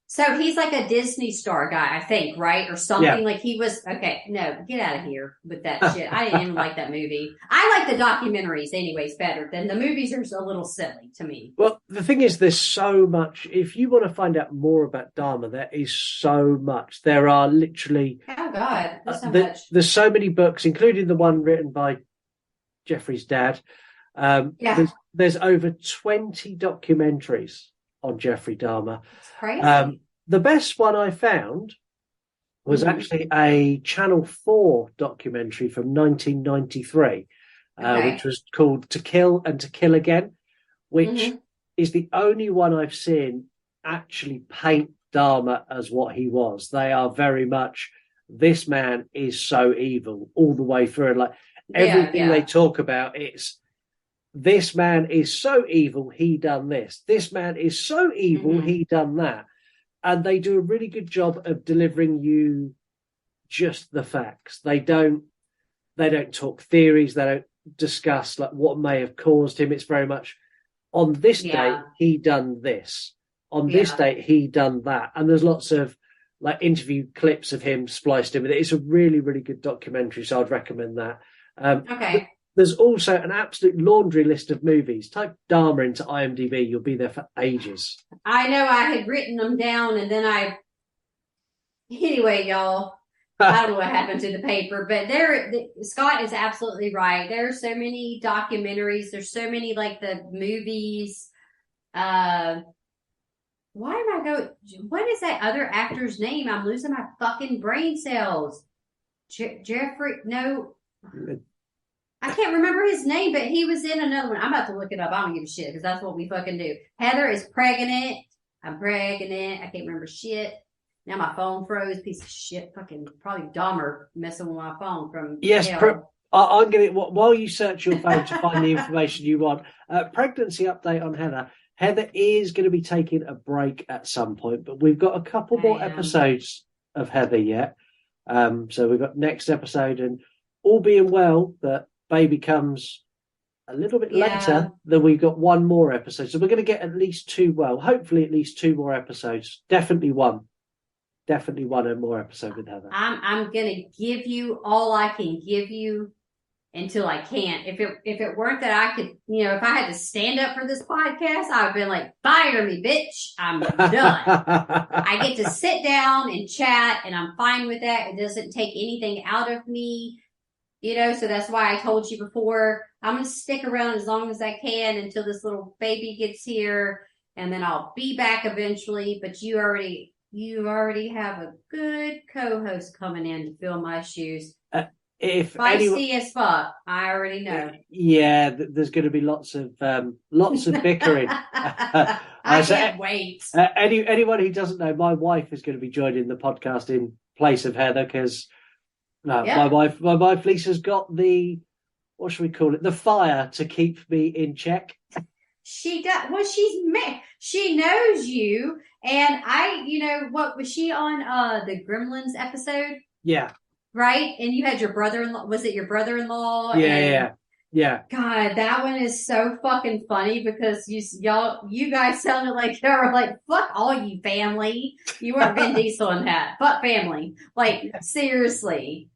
Speaker 8: So he's like a Disney star guy, I think, right? Or something.
Speaker 2: Yeah.
Speaker 8: Like he was. Okay, no, get out of here with that shit. I didn't even like that movie. I like the documentaries, anyways, better than the movies. Are a little silly to me.
Speaker 2: Well, the thing is, there's so much. If you want to find out more about Dahmer, there is so much. There are literally.
Speaker 8: Oh God, there's so much.
Speaker 2: There's so many books, including the one written by Jeffrey's dad.
Speaker 8: Yeah.
Speaker 2: There's over 20 documentaries on Jeffrey Dahmer.
Speaker 8: It's crazy.
Speaker 2: The best one I found was actually a Channel 4 documentary from 1993, which was called To Kill and to Kill Again, which is the only one I've seen actually paint Dahmer as what he was. They are very much, this man is so evil all the way through. And like everything they talk about, it's, this man is so evil, he done this. This man is so evil, he done that. And they do a really good job of delivering you just the facts. They don't talk theories. They don't discuss like what may have caused him. It's very much on this date, he done this. On this date, he done that. And there's lots of like interview clips of him spliced in with it. It's a really, really good documentary. So I'd recommend that. There's also an absolute laundry list of movies. Type Dahmer into IMDb. You'll be there for ages.
Speaker 8: I know I had written them down and then anyway, y'all, I don't know what happened to the paper, but Scott is absolutely right. There are so many documentaries. There's so many like the movies. Why am I going? What is that other actor's name? I'm losing my fucking brain cells. Jeffrey, no. I can't remember his name, but he was in another one. I'm about to look it up. I don't give a shit because that's what we fucking do. Heather is pregnant. I'm pregnant. I can't remember shit. Now my phone froze. Piece of shit. Fucking probably Dahmer messing with my phone from hell.
Speaker 2: I'm going to, while you search your phone to find the information you want, pregnancy update on Heather. Heather is going to be taking a break at some point, but we've got a couple more episodes of Heather yet. So we've got next episode, and all being well, that baby comes a little bit later, then we've got one more episode. So we're going to get at least hopefully at least two more episodes. Definitely one more episode with Heather.
Speaker 8: I'm going to give you all I can give you until I can't. If it weren't that I could, if I had to stand up for this podcast, I would have been like, fire me, bitch. I'm done. I get to sit down and chat, and I'm fine with that. It doesn't take anything out of me. So that's why I told you before, I'm going to stick around as long as I can until this little baby gets here, and then I'll be back eventually. But you already have a good co-host coming in to fill my shoes. Feisty as fuck, I already know. Yeah,
Speaker 2: there's going to be lots of bickering.
Speaker 8: I can't wait.
Speaker 2: Anyone who doesn't know, my wife is going to be joining the podcast in place of Heather because my wife Lisa's got the, what should we call it, the fire to keep me in check.
Speaker 8: She does. Well, she knows you, and what was she on the Gremlins episode?
Speaker 2: Yeah.
Speaker 8: Right? And you had your brother-in-law. Was it your brother-in-law?
Speaker 2: Yeah.
Speaker 8: God, that one is so fucking funny because you guys sounded like y'all were like, fuck all you family. You weren't Vin Diesel in that. Fuck family. Like, seriously.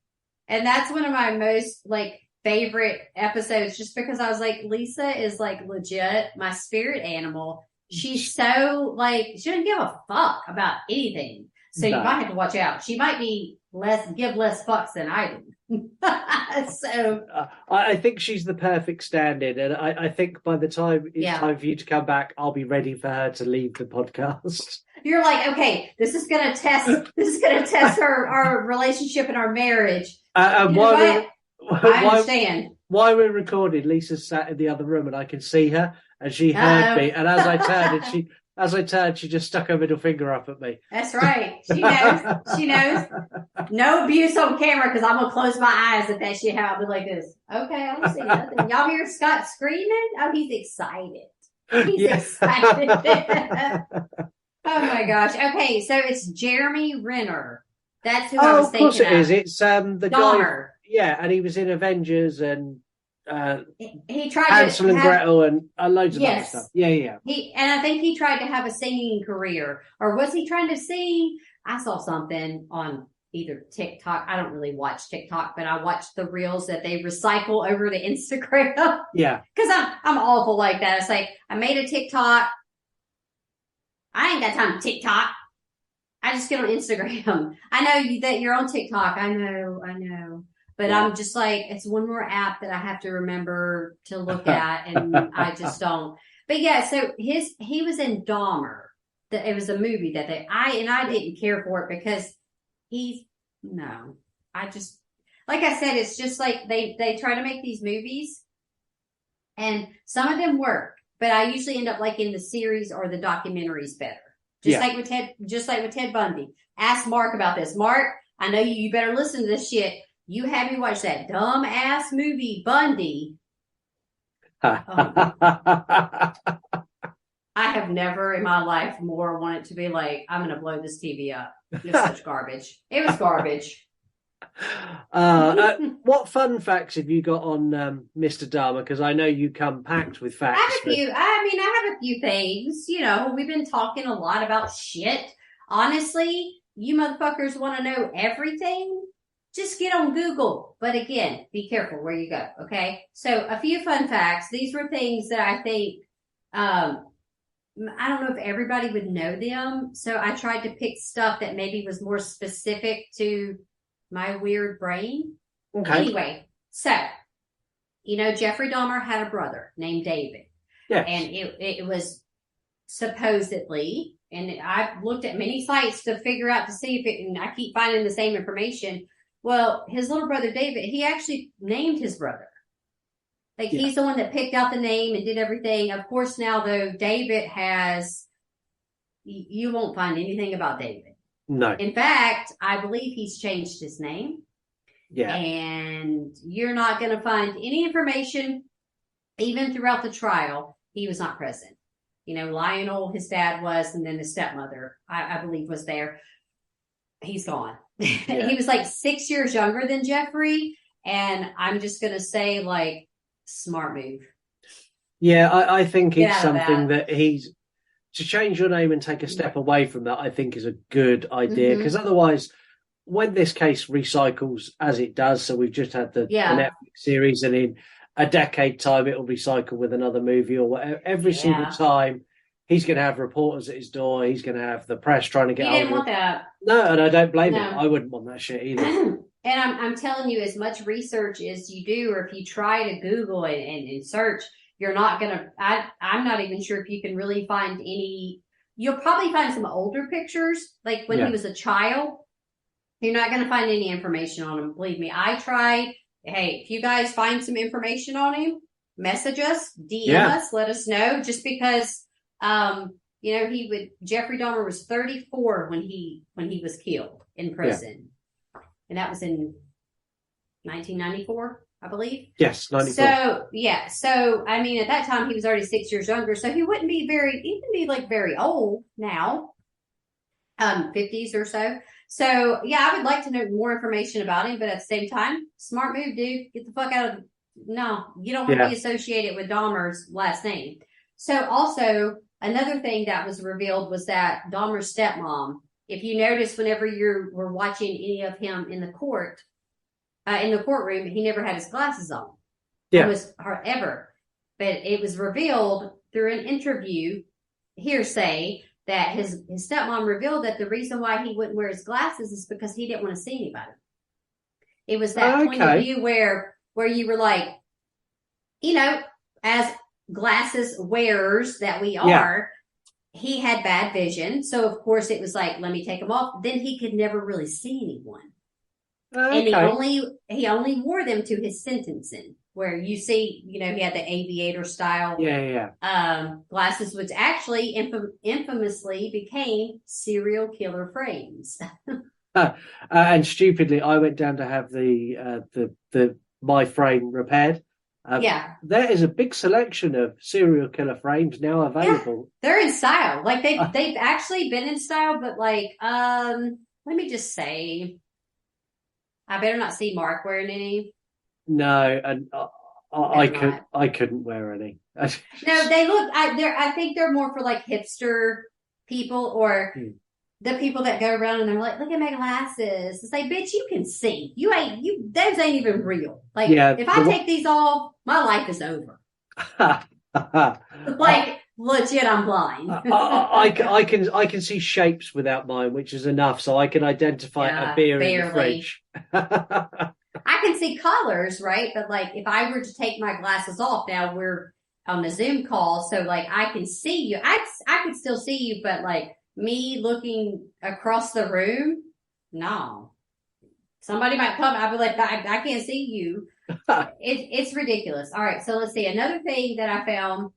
Speaker 8: And that's one of my most, favorite episodes just because I was like, Lisa is, legit my spirit animal. She's so, she doesn't give a fuck about anything. So you might have to watch out. She might be give less fucks than I do. So
Speaker 2: I think she's the perfect stand-in, and I think by the time it's time for you to come back, I'll be ready for her to leave the podcast.
Speaker 8: You're like, okay, this is gonna test our relationship and our marriage. I understand.
Speaker 2: While we're recording, Lisa's sat in the other room, and I can see her, and she heard me. And as I turned, she just stuck her middle finger up at me.
Speaker 8: That's right. She knows. No abuse on camera because I'm going to close my eyes if that shit happens. I'll be like this. Okay, I don't see nothing. Y'all hear Scott screaming? Oh, he's excited. Excited. Oh, my gosh. Okay, so it's Jeremy Renner. That's who I was thinking of.
Speaker 2: Of course it is. It's the
Speaker 8: Dahmer.
Speaker 2: guy. Yeah, and he was in Avengers and
Speaker 8: he tried
Speaker 2: Hansel
Speaker 8: to
Speaker 2: and
Speaker 8: have,
Speaker 2: Gretel and loads of other
Speaker 8: Yes.
Speaker 2: stuff. Yeah.
Speaker 8: and I think he tried to have a singing career, or was he trying to sing? I saw something on either TikTok. I don't really watch TikTok, but I watch the reels that they recycle over to Instagram.
Speaker 2: Yeah.
Speaker 8: Because I'm awful like that. It's like, I made a TikTok. I ain't got time to TikTok. I just get on Instagram. I know that you're on TikTok. I know. But
Speaker 2: Yeah.
Speaker 8: I'm just like, it's one more app that I have to remember to look at, and I just don't. But yeah, so he was in Dahmer. It was a movie that I didn't care for it because I just, like I said, it's just like they try to make these movies, and some of them work, but I usually end up liking the series or the documentaries better. Just like with Ted Bundy. Ask Mark about this. Mark, I know you better listen to this shit. You had me watch that dumb ass movie, Bundy. I have never in my life more wanted to be like, I'm going to blow this TV up. It's such garbage. It was garbage.
Speaker 2: What fun facts have you got on Mr. Dahmer? Because I know you come packed with facts.
Speaker 8: I have a few things. You know, we've been talking a lot about shit. Honestly, you motherfuckers want to know everything? Just get on Google. But again, be careful where you go, okay? So a few fun facts. These were things that I think, I don't know if everybody would know them. So I tried to pick stuff that maybe was more specific to my weird brain.
Speaker 2: Okay.
Speaker 8: Anyway, so, you know, Jeffrey Dahmer had a brother named David.
Speaker 2: Yes.
Speaker 8: And it was supposedly, and I've looked at many sites to figure out to see if it, and I keep finding the same information. Well, his little brother David, he actually named his brother. Like, he's the one that picked out the name and did everything. Of course, now, though, David has, you won't find anything about David.
Speaker 2: No.
Speaker 8: In fact, I believe he's changed his name.
Speaker 2: Yeah.
Speaker 8: And you're not going to find any information, even throughout the trial. He was not present. You know, Lionel, his dad was, and then his stepmother, I believe, was there. He's gone.
Speaker 2: Yeah.
Speaker 8: He was like 6 years younger than Jeffrey. And I'm just going to say, like, smart move.
Speaker 2: Yeah, I think
Speaker 8: Get
Speaker 2: it's
Speaker 8: out of
Speaker 2: something that to change your name and take a step away from that, I think is a good idea. Because otherwise, when this case recycles as it does, so we've just had the Netflix series, and in a decade time, it'll recycle with another movie or whatever. Every single time, he's going to have reporters at his door. He's going to have the press trying to get
Speaker 8: He didn't want that.
Speaker 2: No, and I don't blame him. I wouldn't want that shit either.
Speaker 8: And I'm telling you, as much research as you do, or if you try to Google and search, you're not going to, I'm not even sure if you can really find any, you'll probably find some older pictures, like when he was a child. You're not going to find any information on him. Believe me, I tried. Hey, if you guys find some information on him, message us, DM us, let us know, just because, you know, Jeffrey Dahmer was 34 when he was killed in prison. And that was in 1994, I believe.
Speaker 2: Yes, 94.
Speaker 8: So, I mean, at that time, he was already 6 years younger, so he wouldn't be very old now, 50s or so. So, yeah, I would like to know more information about him, but at the same time, smart move, dude. Get the fuck out of, no, you don't want to be associated with Dahmer's last name. So, also, another thing that was revealed was that Dahmer's stepmom, if you notice, whenever you were watching any of him in the courtroom, he never had his glasses on.
Speaker 2: Yeah.
Speaker 8: It was ever. But it was revealed through an interview, hearsay, that his stepmom revealed that the reason why he wouldn't wear his glasses is because he didn't want to see anybody. It was that point of view where you were like, you know, as glasses wearers that we are, he had bad vision. So, of course, it was like, let me take them off. Then he could never really see anyone. And he only wore them to his sentencing, where you see, you know, he had the aviator style glasses, which actually infamously became serial killer frames.
Speaker 2: And stupidly, I went down to have the my frame repaired. There is a big selection of serial killer frames now available.
Speaker 8: Yeah, they're in style. Like they've actually been in style, but like, let me just say, I better not see Mark wearing any.
Speaker 2: No, and I couldn't wear any.
Speaker 8: No, they look. I think they're more for like hipster people or the people that go around and they're like, "Look at my glasses." It's like, bitch, you can see. Those ain't even real. Like, if I take these off, my life is over. Like, legit, I'm blind.
Speaker 2: I can see shapes without mine, which is enough, so I can identify a beer in the fridge.
Speaker 8: I can see colors, right? But like, if I were to take my glasses off, now we're on a Zoom call, so like I can see you. I could still see you, but like me looking across the room, no. Somebody might come. I'll be like, I can't see you. It's ridiculous. All right, so let's see. Another thing that I found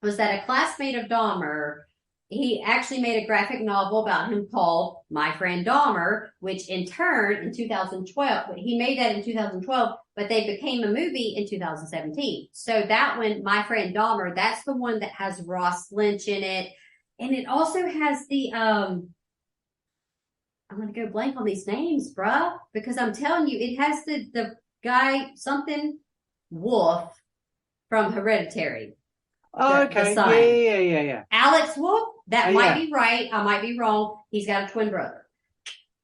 Speaker 8: was that a classmate of Dahmer, he actually made a graphic novel about him called My Friend Dahmer, which in turn in 2012, he made that in 2012, but they became a movie in 2017. So that one, My Friend Dahmer, that's the one that has Ross Lynch in it. And it also has the, I'm going to go blank on these names, bruh, because I'm telling you, it has the guy, something Wolf from Hereditary.
Speaker 2: Oh, okay. Yeah.
Speaker 8: Alex Wolf? That might be right. I might be wrong. He's got a twin brother.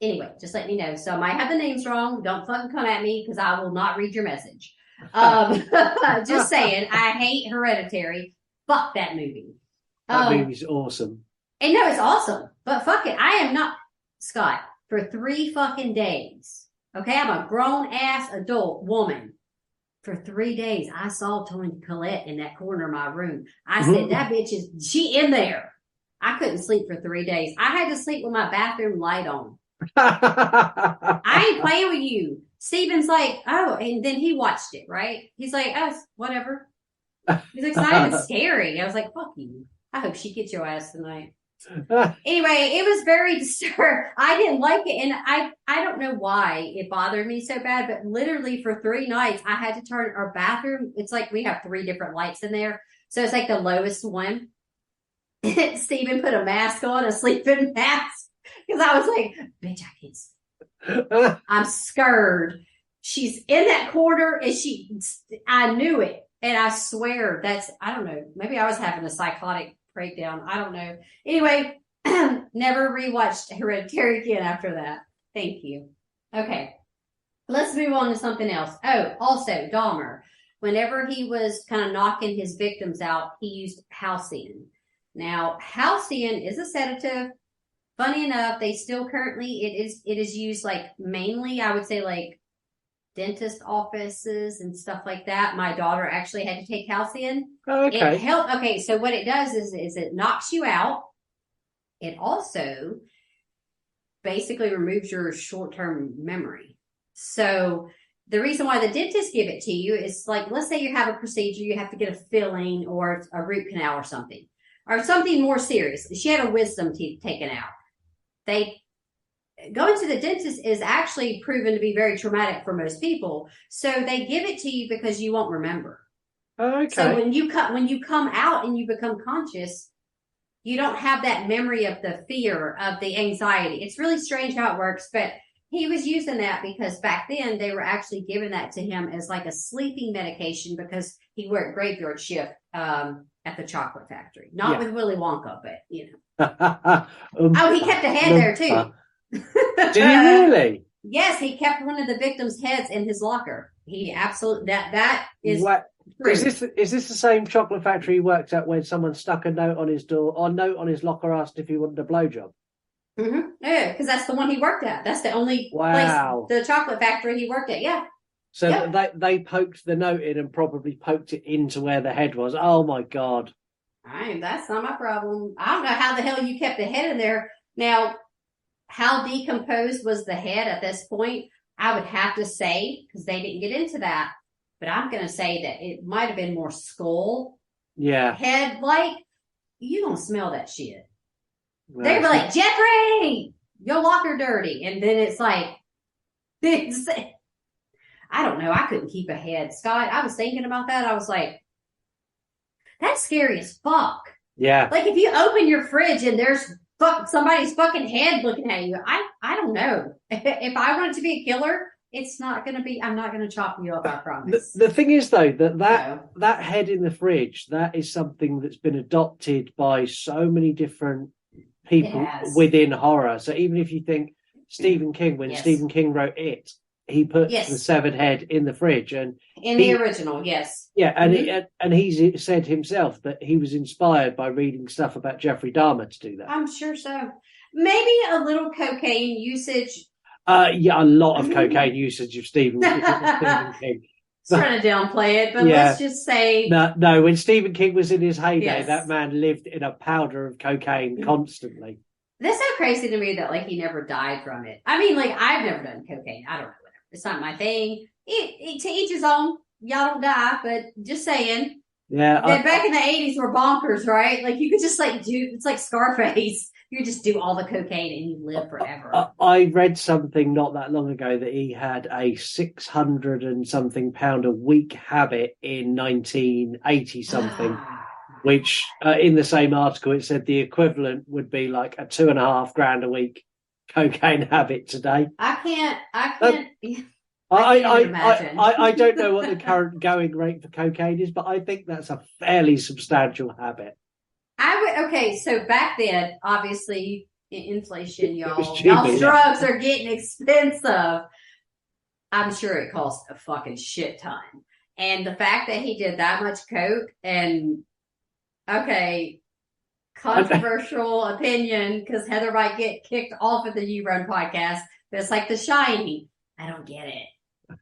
Speaker 8: Anyway, just let me know. So I might have the names wrong. Don't fucking come at me because I will not read your message. Just saying, I hate Hereditary. Fuck that movie.
Speaker 2: That movie's awesome.
Speaker 8: And no, it's awesome. But fuck it. I am not, Scott, for 3 fucking days. Okay, I'm a grown-ass adult woman. For 3 days, I saw Toni Collette in that corner of my room. I said, that bitch she in there. I couldn't sleep for 3 days. I had to sleep with my bathroom light on. I ain't playing with you. Steven's like, oh, and then he watched it, right? He's like, oh, whatever. He's like, it's not even scary. I was like, fuck you. I hope she gets your ass tonight. Anyway, it was very disturbing. I didn't like it, and I don't know why it bothered me so bad, but literally for 3 nights I had to turn our bathroom. It's like we have 3 different lights in there, so it's like the lowest one. Steven put a mask on, a sleeping mask, because I was like, bitch, I can't sleep. I'm scared. She's in that corner, and I knew it, and I swear I don't know, maybe I was having a psychotic breakdown. I don't know. Anyway, never rewatched Hereditary again after that. Thank you. Okay. Let's move on to something else. Oh, also Dahmer. Whenever he was kind of knocking his victims out, he used Halcion. Now, Halcion is a sedative. Funny enough, they still currently, it is used like mainly, I would say like dentist offices and stuff like that. My daughter actually had to take Halcion.
Speaker 2: Oh, okay.
Speaker 8: It helped. Okay, so what it does is it knocks you out. It also basically removes your short-term memory. So the reason why the dentists give it to you is like, let's say you have a procedure, you have to get a filling or a root canal or something more serious. She had a wisdom teeth taken out. Going to the dentist is actually proven to be very traumatic for most people. So they give it to you because you won't remember.
Speaker 2: Okay.
Speaker 8: So when you come out and you become conscious, you don't have that memory of the fear, of the anxiety. It's really strange how it works, but he was using that because back then they were actually giving that to him as like a sleeping medication because he worked graveyard shift at the chocolate factory. Not with Willy Wonka, but you know. He kept a head there too.
Speaker 2: Did he really?
Speaker 8: Yes, he kept one of the victims' heads in his locker. He absolutely that is.
Speaker 2: What? Is this the same chocolate factory he worked at when someone stuck a note on his door or note on his locker asked if he wanted a blowjob?
Speaker 8: Mm-hmm. Yeah, because that's the one he worked at. That's the only place, the chocolate factory he worked at. Yeah.
Speaker 2: So they poked the note in and probably poked it into where the head was. Oh my God.
Speaker 8: That's not my problem. I don't know how the hell you kept the head in there. Now, how decomposed was the head at this point? I would have to say, because they didn't get into that, but I'm going to say that it might have been more skull head like. You don't smell that shit. Well, they were like, Jeffrey, your locker dirty. And then it's like, I don't know. I couldn't keep a head. Scott, I was thinking about that. I was like, that's scary as fuck.
Speaker 2: Yeah.
Speaker 8: Like if you open your fridge and there's somebody's fucking head looking at you, I don't know. If I wanted to be a killer, It's not going to be, I'm not going to chop you up, I
Speaker 2: The,
Speaker 8: promise.
Speaker 2: the thing is, though, that
Speaker 8: No.
Speaker 2: that head in the fridge, that is something that's been adopted by so many different people
Speaker 8: It has.
Speaker 2: within horror. So even if you think Stephen King, when
Speaker 8: Yes.
Speaker 2: Stephen King wrote It, he put
Speaker 8: Yes.
Speaker 2: the severed head in the fridge, and
Speaker 8: In the original, yes.
Speaker 2: yeah, and
Speaker 8: Mhm.
Speaker 2: and he's said himself that he was inspired by reading stuff about Jeffrey Dahmer to do that.
Speaker 8: I'm sure so. Maybe a little cocaine usage.
Speaker 2: Yeah, a lot of cocaine usage of Stephen King.
Speaker 8: Trying to downplay it, but
Speaker 2: Yeah.
Speaker 8: let's just say
Speaker 2: No, when Stephen King was in his heyday,
Speaker 8: Yes.
Speaker 2: that man lived in a powder of cocaine constantly.
Speaker 8: that's so crazy to me that like he never died from it. I mean, like I've never done cocaine. I don't know, whatever. It's not my thing. To each his own. Y'all don't die, but just saying.
Speaker 2: Yeah,
Speaker 8: That back in the 80s were bonkers, right? Like you could just like do, it's like Scarface. You could just do all the cocaine and you live forever.
Speaker 2: I read something not that long ago that he had a 600 and something pound a week habit in 1980 something, which in the same article it said the equivalent would be like a $2.5 grand a week cocaine habit today.
Speaker 8: I can't
Speaker 2: I
Speaker 8: can't even imagine.
Speaker 2: I don't know what the current going rate for cocaine is, but I think that's a fairly substantial habit.
Speaker 8: Okay, so back then, obviously, inflation,
Speaker 2: It was
Speaker 8: y'all.
Speaker 2: cheaper,
Speaker 8: Y'all's
Speaker 2: yeah.
Speaker 8: drugs are getting expensive. I'm sure it cost a fucking shit ton. And the fact that he did that much coke and, okay, controversial opinion, because Heather might get kicked off of the You Run podcast, but it's like The Shining. I don't get it.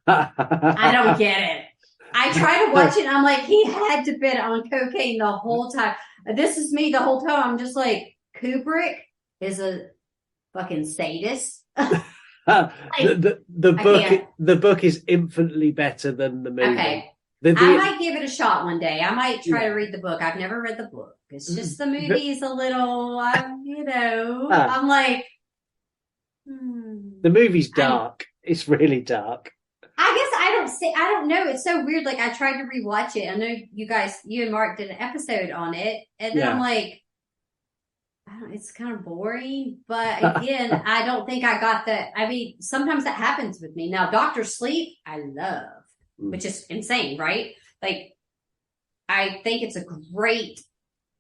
Speaker 8: I don't get it. I try to watch it and I'm like, he had to been on cocaine the whole time. This is me the whole time. I'm just like, Kubrick is a fucking sadist.
Speaker 2: The book is infinitely better than the movie.
Speaker 8: Okay.
Speaker 2: The-
Speaker 8: I might give it a shot one day. I might try to read the book. I've never read the book. It's just the movie is a little, I'm like,
Speaker 2: the movie's dark. It's really dark.
Speaker 8: I guess I don't know. It's so weird. Like I tried to rewatch it. I know you and Mark did an episode on it. And then I'm like, it's kind of boring. But again, I don't think I got that. I mean, sometimes that happens with me. Now, Dr. Sleep, I love, which is insane, right? Like, I think it's a great,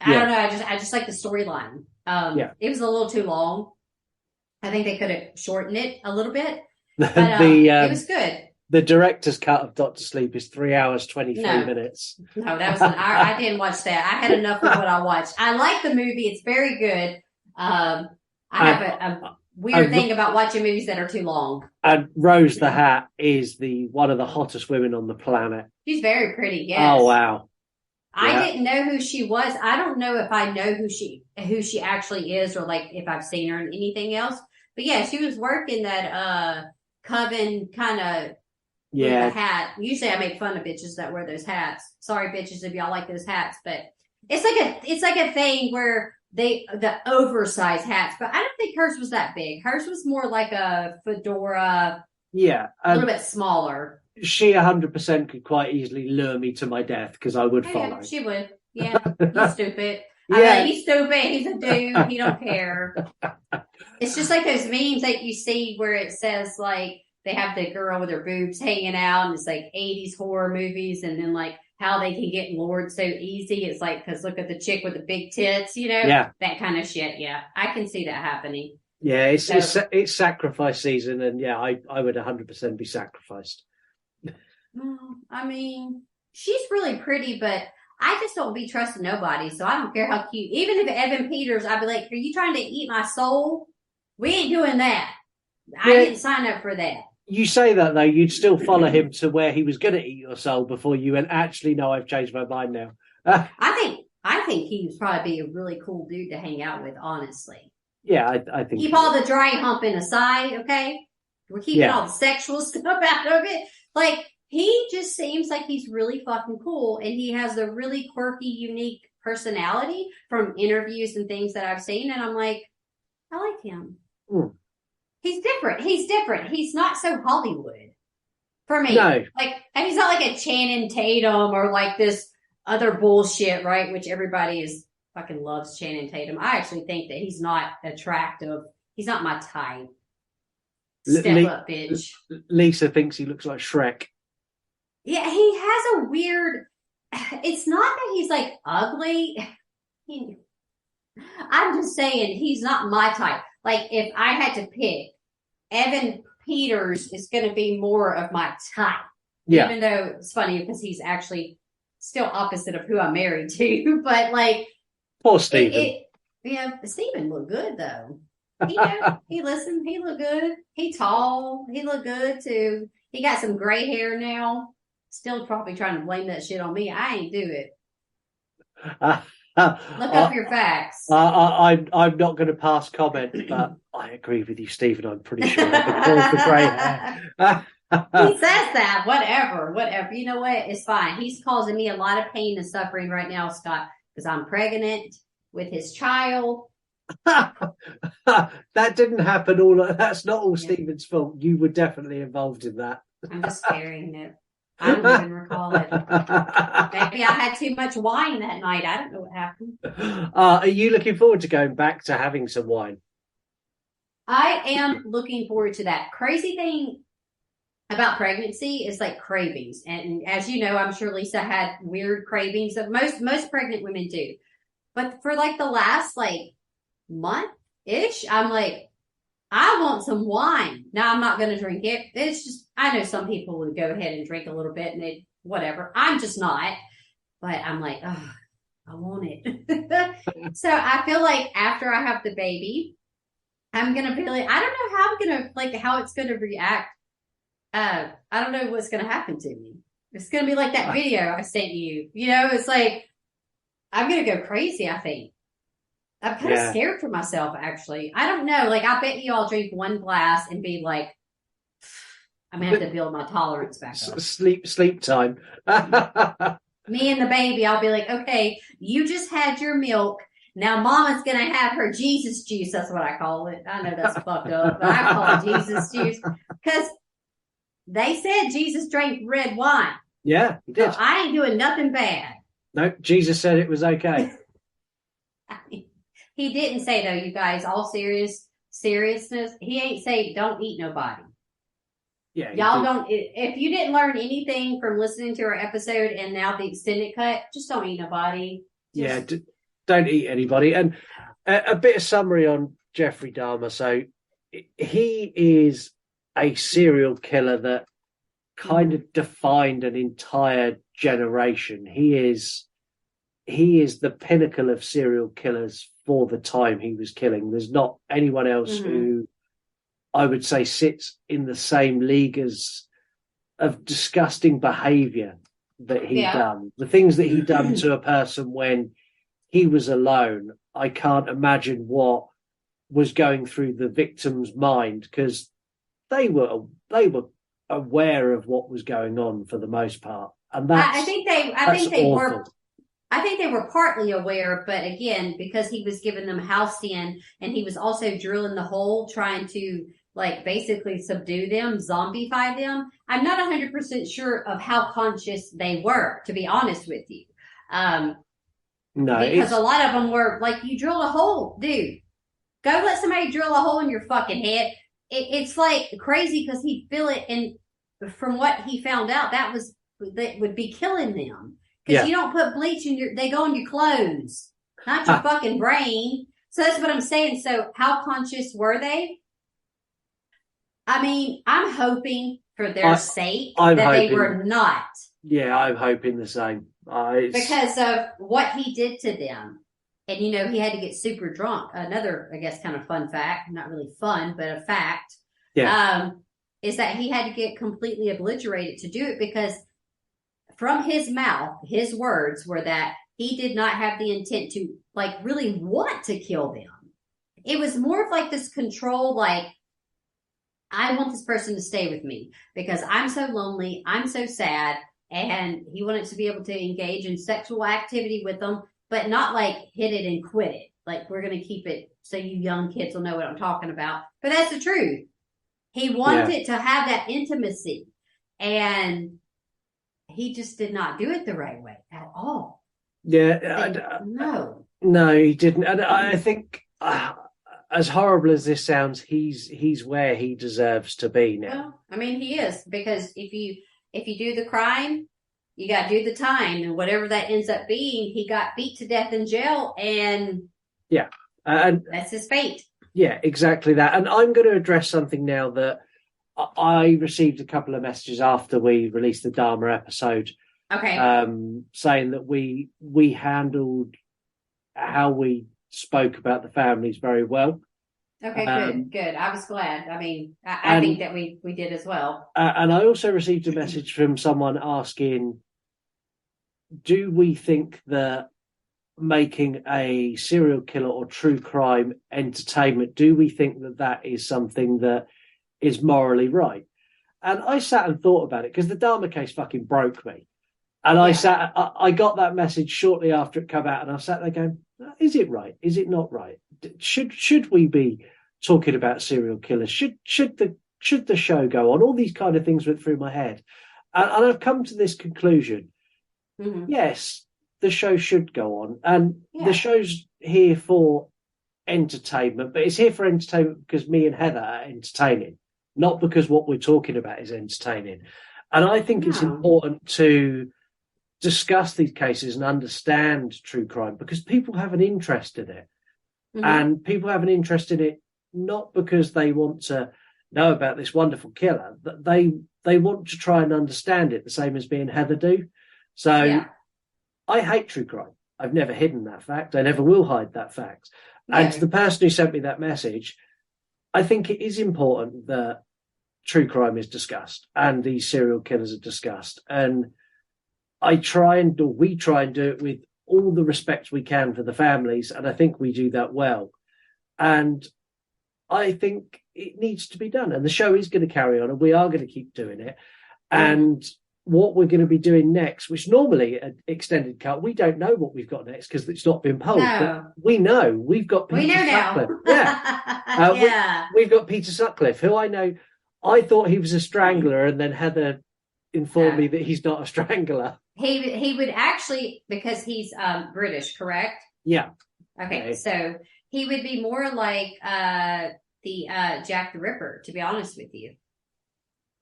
Speaker 8: I don't know. I just like the storyline. It was a little too long. I think they could have shortened it a little bit. But it was good.
Speaker 2: The director's cut of Doctor Sleep is 3 hours 23 minutes.
Speaker 8: No, that was I didn't watch that. I had enough of what I watched. I like the movie; it's very good. I have a weird thing about watching movies that are too long. And
Speaker 2: Rose the Hat is one of the hottest women on the planet.
Speaker 8: She's very pretty. Yes.
Speaker 2: Oh wow!
Speaker 8: I didn't know who she was. I don't know if I know who she actually is, or like if I've seen her in anything else. But yeah, she was working that coven kind of. With the hat. Usually I make fun of bitches that wear those hats. Sorry, bitches, if y'all like those hats, but it's like a thing where the oversized hats, but I don't think hers was that big. Hers was more like a fedora.
Speaker 2: Yeah.
Speaker 8: A little bit smaller.
Speaker 2: She 100% could quite easily lure me to my death because I would follow.
Speaker 8: She would. Yeah. He's stupid.
Speaker 2: Yeah.
Speaker 8: He's stupid. He's a dude. He don't care. It's just like those memes that you see where it says like, they have the girl with her boobs hanging out, and it's like 80s horror movies, and then like how they can get lured so easy. It's like, because look at the chick with the big tits, that kind of shit. Yeah, I can see that happening.
Speaker 2: Yeah, it's sacrifice season, and I would 100% be sacrificed.
Speaker 8: I mean, she's really pretty, but I just don't be trusting nobody, so I don't care how cute. Even if Evan Peters, I'd be like, are you trying to eat my soul? We ain't doing that. I didn't sign up for that.
Speaker 2: You say that though, you'd still follow him to where he was going to eat your soul before you went, actually, no, I've changed my mind now.
Speaker 8: I think he would probably be a really cool dude to hang out with, honestly.
Speaker 2: Yeah, I think.
Speaker 8: Keep all the dry humping aside, okay? We're keeping all the sexual stuff out of it. Like, he just seems like he's really fucking cool, and he has a really quirky, unique personality from interviews and things that I've seen, and I'm like, I like him. He's different. He's not so Hollywood for me.
Speaker 2: No.
Speaker 8: And he's not like a Channing Tatum or like this other bullshit, right? Which everybody fucking loves Channing Tatum. I actually think that he's not attractive. He's not my type. Step up, bitch.
Speaker 2: Lisa thinks he looks like Shrek.
Speaker 8: Yeah, he has a weird. It's not that he's like ugly. I'm just saying he's not my type. Like if I had to pick, Evan Peters is going to be more of my type.
Speaker 2: Yeah.
Speaker 8: Even though it's funny because he's actually still opposite of who I'm married to. But like,
Speaker 2: Poor Stephen.
Speaker 8: Stephen looked good though. He listened. He looked good. He tall. He looked good too. He got some gray hair now. Still probably trying to blame that shit on me. I ain't do it. Look up your facts.
Speaker 2: I'm not going to pass comment, but I agree with you, Stephen. I'm pretty sure I've the grey hair.
Speaker 8: He says that. Whatever. You know what? It's fine. He's causing me a lot of pain and suffering right now, Scott, because I'm pregnant with his child.
Speaker 2: That didn't happen. That's not all Stephen's fault. You were definitely involved in that.
Speaker 8: I'm just carrying it. I don't even recall it. Maybe I had too much wine that night. I don't know what happened.
Speaker 2: Are you looking forward to going back to having some wine?
Speaker 8: I am looking forward to that. Crazy thing about pregnancy is like cravings. And as you know, I'm sure Lisa had weird cravings that most pregnant women do. But for like the last like month-ish, I'm like, I want some wine. Now, I'm not going to drink it. It's just, I know some people would go ahead and drink a little bit and whatever. I'm just not. But I'm like, oh, I want it. So I feel like after I have the baby, I'm going to be like, I don't know how I'm going to, like, how it's going to react. I don't know what's going to happen to me. It's going to be like that video I sent you. It's like, I'm going to go crazy, I think. I'm kind of scared for myself, actually. I don't know. Like, I bet you I'll drink one glass and be like, I'm going to have to build my tolerance back up.
Speaker 2: Sleep time.
Speaker 8: Me and the baby, I'll be like, okay, you just had your milk. Now Mama's going to have her Jesus juice. That's what I call it. I know that's fucked up, but I call it Jesus juice. Because they said Jesus drank red wine.
Speaker 2: Yeah, he did.
Speaker 8: So I ain't doing nothing bad.
Speaker 2: No, Jesus said it was okay.
Speaker 8: He didn't say, though, you guys, all seriousness, he ain't say don't eat nobody.
Speaker 2: Yeah,
Speaker 8: y'all don't. If you didn't learn anything from listening to our episode and now the extended cut, just don't eat nobody.
Speaker 2: Don't eat anybody. And a bit of summary on Jeffrey Dahmer. So he is a serial killer that kind of defined an entire generation. He is the pinnacle of serial killers for the time he was killing. There's not anyone else who I would say sits in the same league of disgusting behavior that he done. The things that he done to a person when he was alone, I can't imagine what was going through the victim's mind, because they were aware of what was going on for the most part. And I think
Speaker 8: they were partly aware, but again, because he was giving them house in and he was also drilling the hole, trying to like basically subdue them, zombify them. I'm not 100% sure of how conscious they were, to be honest with you. Because a lot of them were like, you drilled a hole, dude. Go let somebody drill a hole in your fucking head. It's like crazy because he'd feel it, and from what he found out, that would be killing them. Because you don't put bleach in they go in your clothes, not your fucking brain. So that's what I'm saying. So how conscious were they? I mean, I'm hoping for their sake they were not.
Speaker 2: Yeah, I'm hoping the same.
Speaker 8: Because of what he did to them. And, he had to get super drunk. Another, I guess, kind of fun fact, not really fun, but a fact, is that he had to get completely obliterated to do it, because from his mouth, his words were that he did not have the intent to, like, really want to kill them. It was more of like this control, like, I want this person to stay with me because I'm so lonely, I'm so sad, and he wanted to be able to engage in sexual activity with them, but not like hit it and quit it. Like, we're going to keep it so you young kids will know what I'm talking about. But that's the truth. He wanted to have that intimacy, and he just did not do it the right way at all.
Speaker 2: Yeah.
Speaker 8: No,
Speaker 2: he didn't. And I think as horrible as this sounds, he's where he deserves to be now.
Speaker 8: Well, I mean, he is, because if you do the crime, you got to do the time, and whatever that ends up being, he got beat to death in jail, and
Speaker 2: and
Speaker 8: that's his fate.
Speaker 2: Yeah, exactly that. And I'm going to address something now that I received a couple of messages after we released the Dahmer episode,
Speaker 8: Okay.
Speaker 2: saying that we handled how we spoke about the families very well.
Speaker 8: Okay, good. I was glad. I mean, I think that we did as well.
Speaker 2: And I also received a message from someone asking, do we think that making a serial killer or true crime entertainment, do we think that that is something that is morally right? And I sat and thought about it, because the Dahmer case fucking broke me. And I got that message shortly after it came out, and I sat there going, is it right? Is it not right? Should we be talking about serial killers? Should the show go on? All these kind of things went through my head. And I've come to this conclusion.
Speaker 8: Mm-hmm.
Speaker 2: Yes, the show should go on, and the show's here for entertainment, but it's here for entertainment because me and Heather are entertaining, not because what we're talking about is entertaining. And I think it's important to discuss these cases and understand true crime, because people have an interest in it.
Speaker 8: Mm-hmm.
Speaker 2: And people have an interest in it not because they want to know about this wonderful killer, but they want to try and understand it, the same as me and Heather do. So I hate true crime. I've never hidden that fact. I never will hide that fact.
Speaker 8: Yeah.
Speaker 2: And to the person who sent me that message, I think it is important that true crime is discussed and these serial killers are discussed. And we try and do it with all the respect we can for the families. And I think we do that well. And I think it needs to be done. And the show is going to carry on, and we are going to keep doing it. And what we're going to be doing next, which normally an extended cut, we don't know what we've got next because it's not been polled.
Speaker 8: No.
Speaker 2: But we know we've got Peter Sutcliffe. Yeah, we've got Peter Sutcliffe, who I know. I thought he was a strangler, and then Heather informed me that he's not a strangler.
Speaker 8: He would actually, because he's British, correct?
Speaker 2: Yeah.
Speaker 8: Okay, so he would be more like the Jack the Ripper, to be honest with you.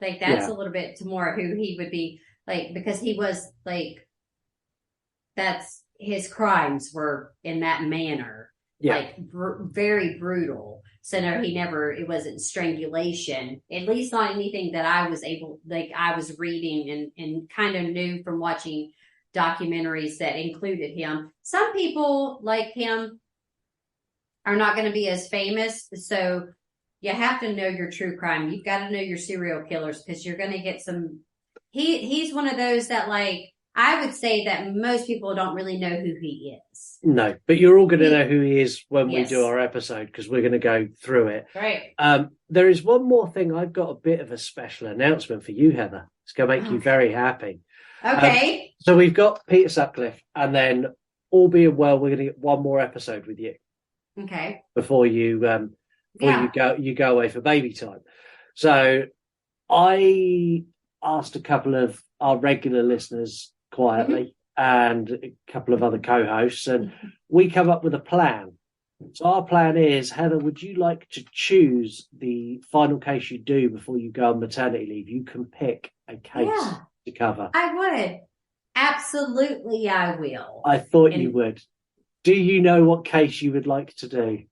Speaker 8: Like, that's a little bit to more who he would be, like, because he was like, that's his crimes were in that manner, like very brutal. So no, it wasn't strangulation, at least not anything that I was reading and kind of knew from watching documentaries that included him. Some people like him are not going to be as famous, so you have to know your true crime. You've got to know your serial killers, because you're going to get some. He's one of those that, like, I would say that most people don't really know who he is. No,
Speaker 2: but you're all going to know who he is when we do our episode, because we're going to go through it.
Speaker 8: Right.
Speaker 2: There is one more thing. I've got a bit of a special announcement for you, Heather. It's going to make you very happy.
Speaker 8: Okay.
Speaker 2: So we've got Peter Sutcliffe, and then, all being well, we're going to get one more episode with you.
Speaker 8: Okay.
Speaker 2: Before you go away for baby time. So I asked a couple of our regular listeners quietly and a couple of other co-hosts, and we come up with a plan. So our plan is, Heather, would you like to choose the final case you do before you go on maternity leave? You can pick a case to cover.
Speaker 8: I would. Absolutely, I will.
Speaker 2: I thought you would. Do you know what case you would like to do?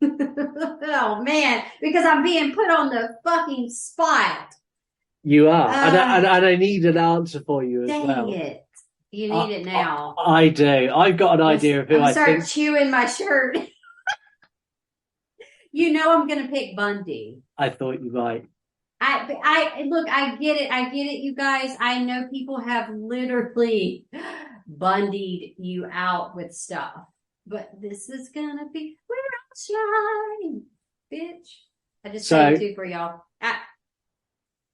Speaker 8: Oh, man, because I'm being put on the fucking spot.
Speaker 2: You are. And I need an answer for you as
Speaker 8: dang
Speaker 2: well.
Speaker 8: Dang it. You need it now.
Speaker 2: I do. I've got an idea of who I think.
Speaker 8: Start chewing my shirt. You know I'm going to pick Bundy.
Speaker 2: I thought you might.
Speaker 8: Look, I get it, you guys. I know people have literally bundied you out with stuff. But this is going to be where I shine, bitch. I just sang two for y'all.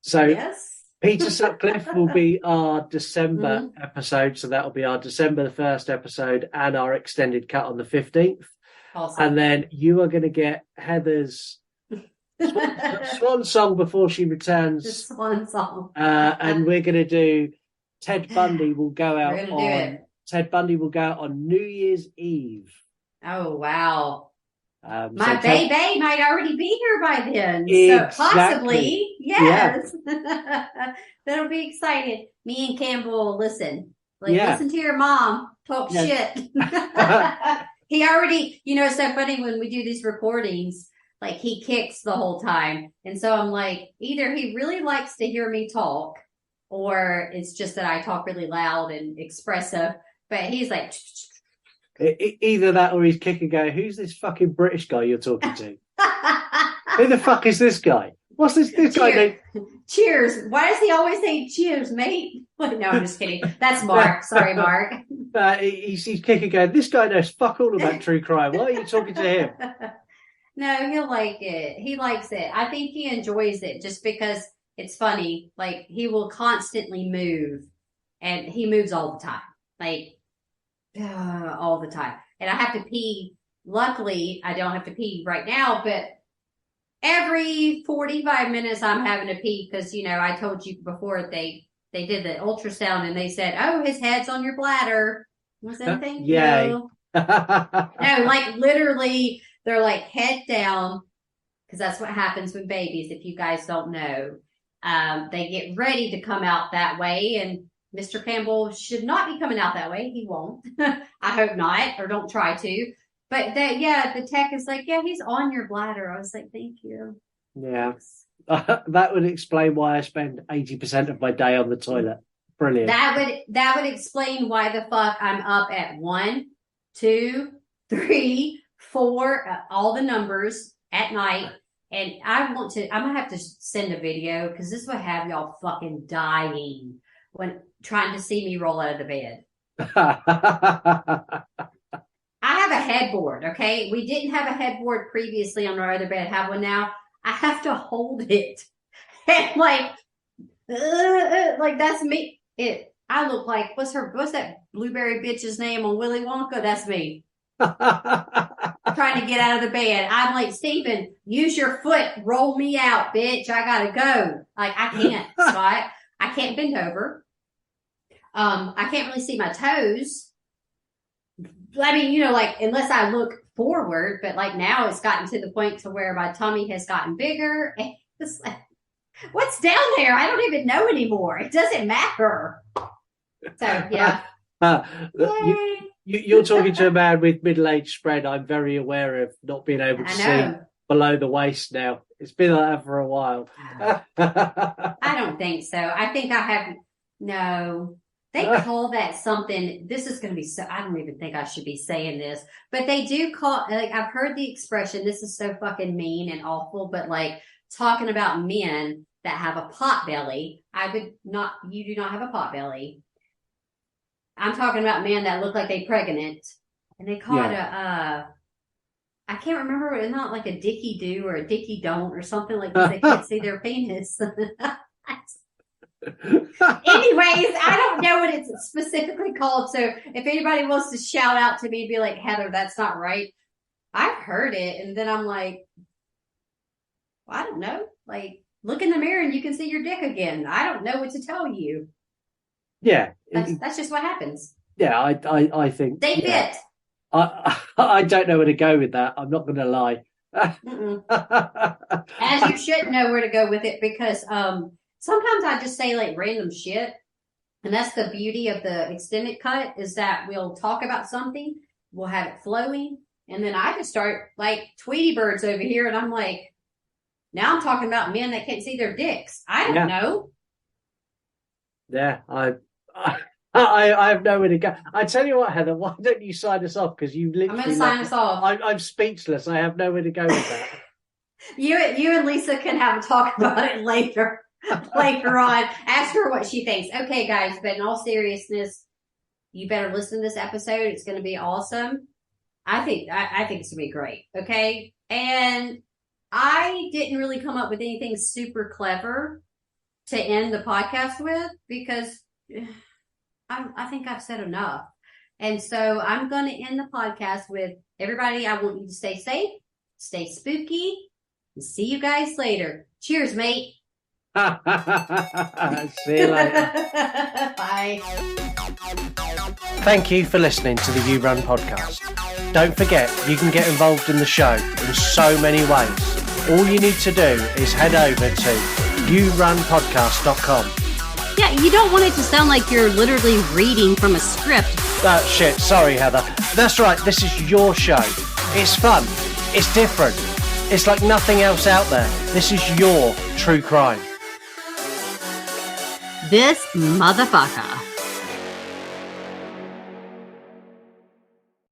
Speaker 2: So
Speaker 8: yes.
Speaker 2: Peter Sutcliffe will be our December episode. So that'll be our December the 1st episode and our extended cut on the 15th.
Speaker 8: Awesome.
Speaker 2: And then you are going to get Heather's swan song before she returns.
Speaker 8: The swan song.
Speaker 2: And we're going to do Ted Bundy will go out on Ted Bundy will go out on New Year's Eve.
Speaker 8: Oh, wow. My
Speaker 2: So
Speaker 8: baby might already be here by then.
Speaker 2: Exactly.
Speaker 8: So possibly, yes. That'll be exciting. Me and Campbell will listen. Listen to your mom talk shit. He already, it's so funny when we do these recordings, like he kicks the whole time. And so I'm like, either he really likes to hear me talk, or it's just that I talk really loud and expressive. But he's like,
Speaker 2: either that or he's kicking going, who's this fucking British guy you're talking to? Who the fuck is this guy? What's this guy name?
Speaker 8: Cheers. Why does he always say cheers, mate? No, I'm just kidding. That's Mark. Sorry, Mark.
Speaker 2: He's kicking going, this guy knows fuck all about true crime. Why are you talking to him?
Speaker 8: No, he'll like it. He likes it. I think he enjoys it just because it's funny. Like, he will constantly move, and he moves all the time. Like, all the time. And I have to pee. Luckily, I don't have to pee right now, but every 45 minutes I'm having to pee because, I told you before they did the ultrasound and they said, oh, his head's on your bladder. Was that thing?
Speaker 2: Yay.
Speaker 8: No, like literally they're like head down, because that's what happens with babies. If you guys don't know, they get ready to come out that way, and Mr. Campbell should not be coming out that way. He won't. I hope not, or don't try to. But the tech is like, yeah, he's on your bladder. I was like, thank you.
Speaker 2: Yeah. That would explain why I spend 80% of my day on the toilet. Brilliant.
Speaker 8: That would explain why the fuck I'm up at 1, 2, 3, 4, all the numbers at night. And I'm gonna have to send a video, because this would have y'all fucking dying when trying to see me roll out of the bed. I have a headboard, okay? We didn't have a headboard previously on our other bed. I have one now. I have to hold it. And like that's me. I look like, what's that blueberry bitch's name on Willy Wonka? That's me. Trying to get out of the bed. I'm like, Stephen, use your foot. Roll me out, bitch. I gotta go. Like, I can't, Scott. I can't bend over. I can't really see my toes. I mean, unless I look forward, but like now it's gotten to the point to where my tummy has gotten bigger. And it's like, what's down there? I don't even know anymore. It doesn't matter. So, yeah.
Speaker 2: You're talking to a man with middle-aged spread. I'm very aware of not being able to see below the waist now. It's been like that for a while.
Speaker 8: I don't think so. I think I have, no. They call that something, this is going to be so, I don't even think I should be saying this, but they do call, like, I've heard the expression, this is so fucking mean and awful, but like, talking about men that have a pot belly, you do not have a pot belly. I'm talking about men that look like they're pregnant, and they call it I can't remember, it's not like a dicky do or a dicky don't or something like that. They can't see their penis. Anyways, I don't know what it's specifically called. So if anybody wants to shout out to me and be like, Heather, that's not right. I've heard it. And then I'm like, well, I don't know. Like, look in the mirror and you can see your dick again. I don't know what to tell you.
Speaker 2: Yeah.
Speaker 8: That's just what happens.
Speaker 2: Yeah, I think.
Speaker 8: They fit.
Speaker 2: I don't know where to go with that. I'm not going to lie.
Speaker 8: As you should know where to go with it, because sometimes I just say like random shit. And that's the beauty of the extended cut, is that we'll talk about something, we'll have it flowing, and then I just start like Tweety Birds over here, and I'm like, now I'm talking about men that can't see their dicks. I don't know.
Speaker 2: Yeah, I have nowhere to go. I tell you what, Heather, why don't you sign us off? Because you literally.
Speaker 8: I'm going to sign us off.
Speaker 2: I'm speechless. I have nowhere to go with that.
Speaker 8: You and Lisa can have a talk about it later on. Ask her what she thinks. Okay, guys, but in all seriousness, you better listen to this episode. It's going to be awesome. I think it's going to be great. Okay, and I didn't really come up with anything super clever to end the podcast with, because I think I've said enough. And so I'm going to end the podcast with, everybody, I want you to stay safe, stay spooky, and see you guys later. Cheers, mate.
Speaker 2: See you later.
Speaker 8: Bye.
Speaker 2: Thank you for listening to the You Run podcast. Don't forget, you can get involved in the show in so many ways. All you need to do is head over to yourunpodcast.com.
Speaker 1: Yeah, you don't want it to sound like you're literally reading from a script.
Speaker 2: Shit, sorry Heather. That's right, this is your show. It's fun. It's different. It's like nothing else out there. This is your true crime.
Speaker 1: This motherfucker.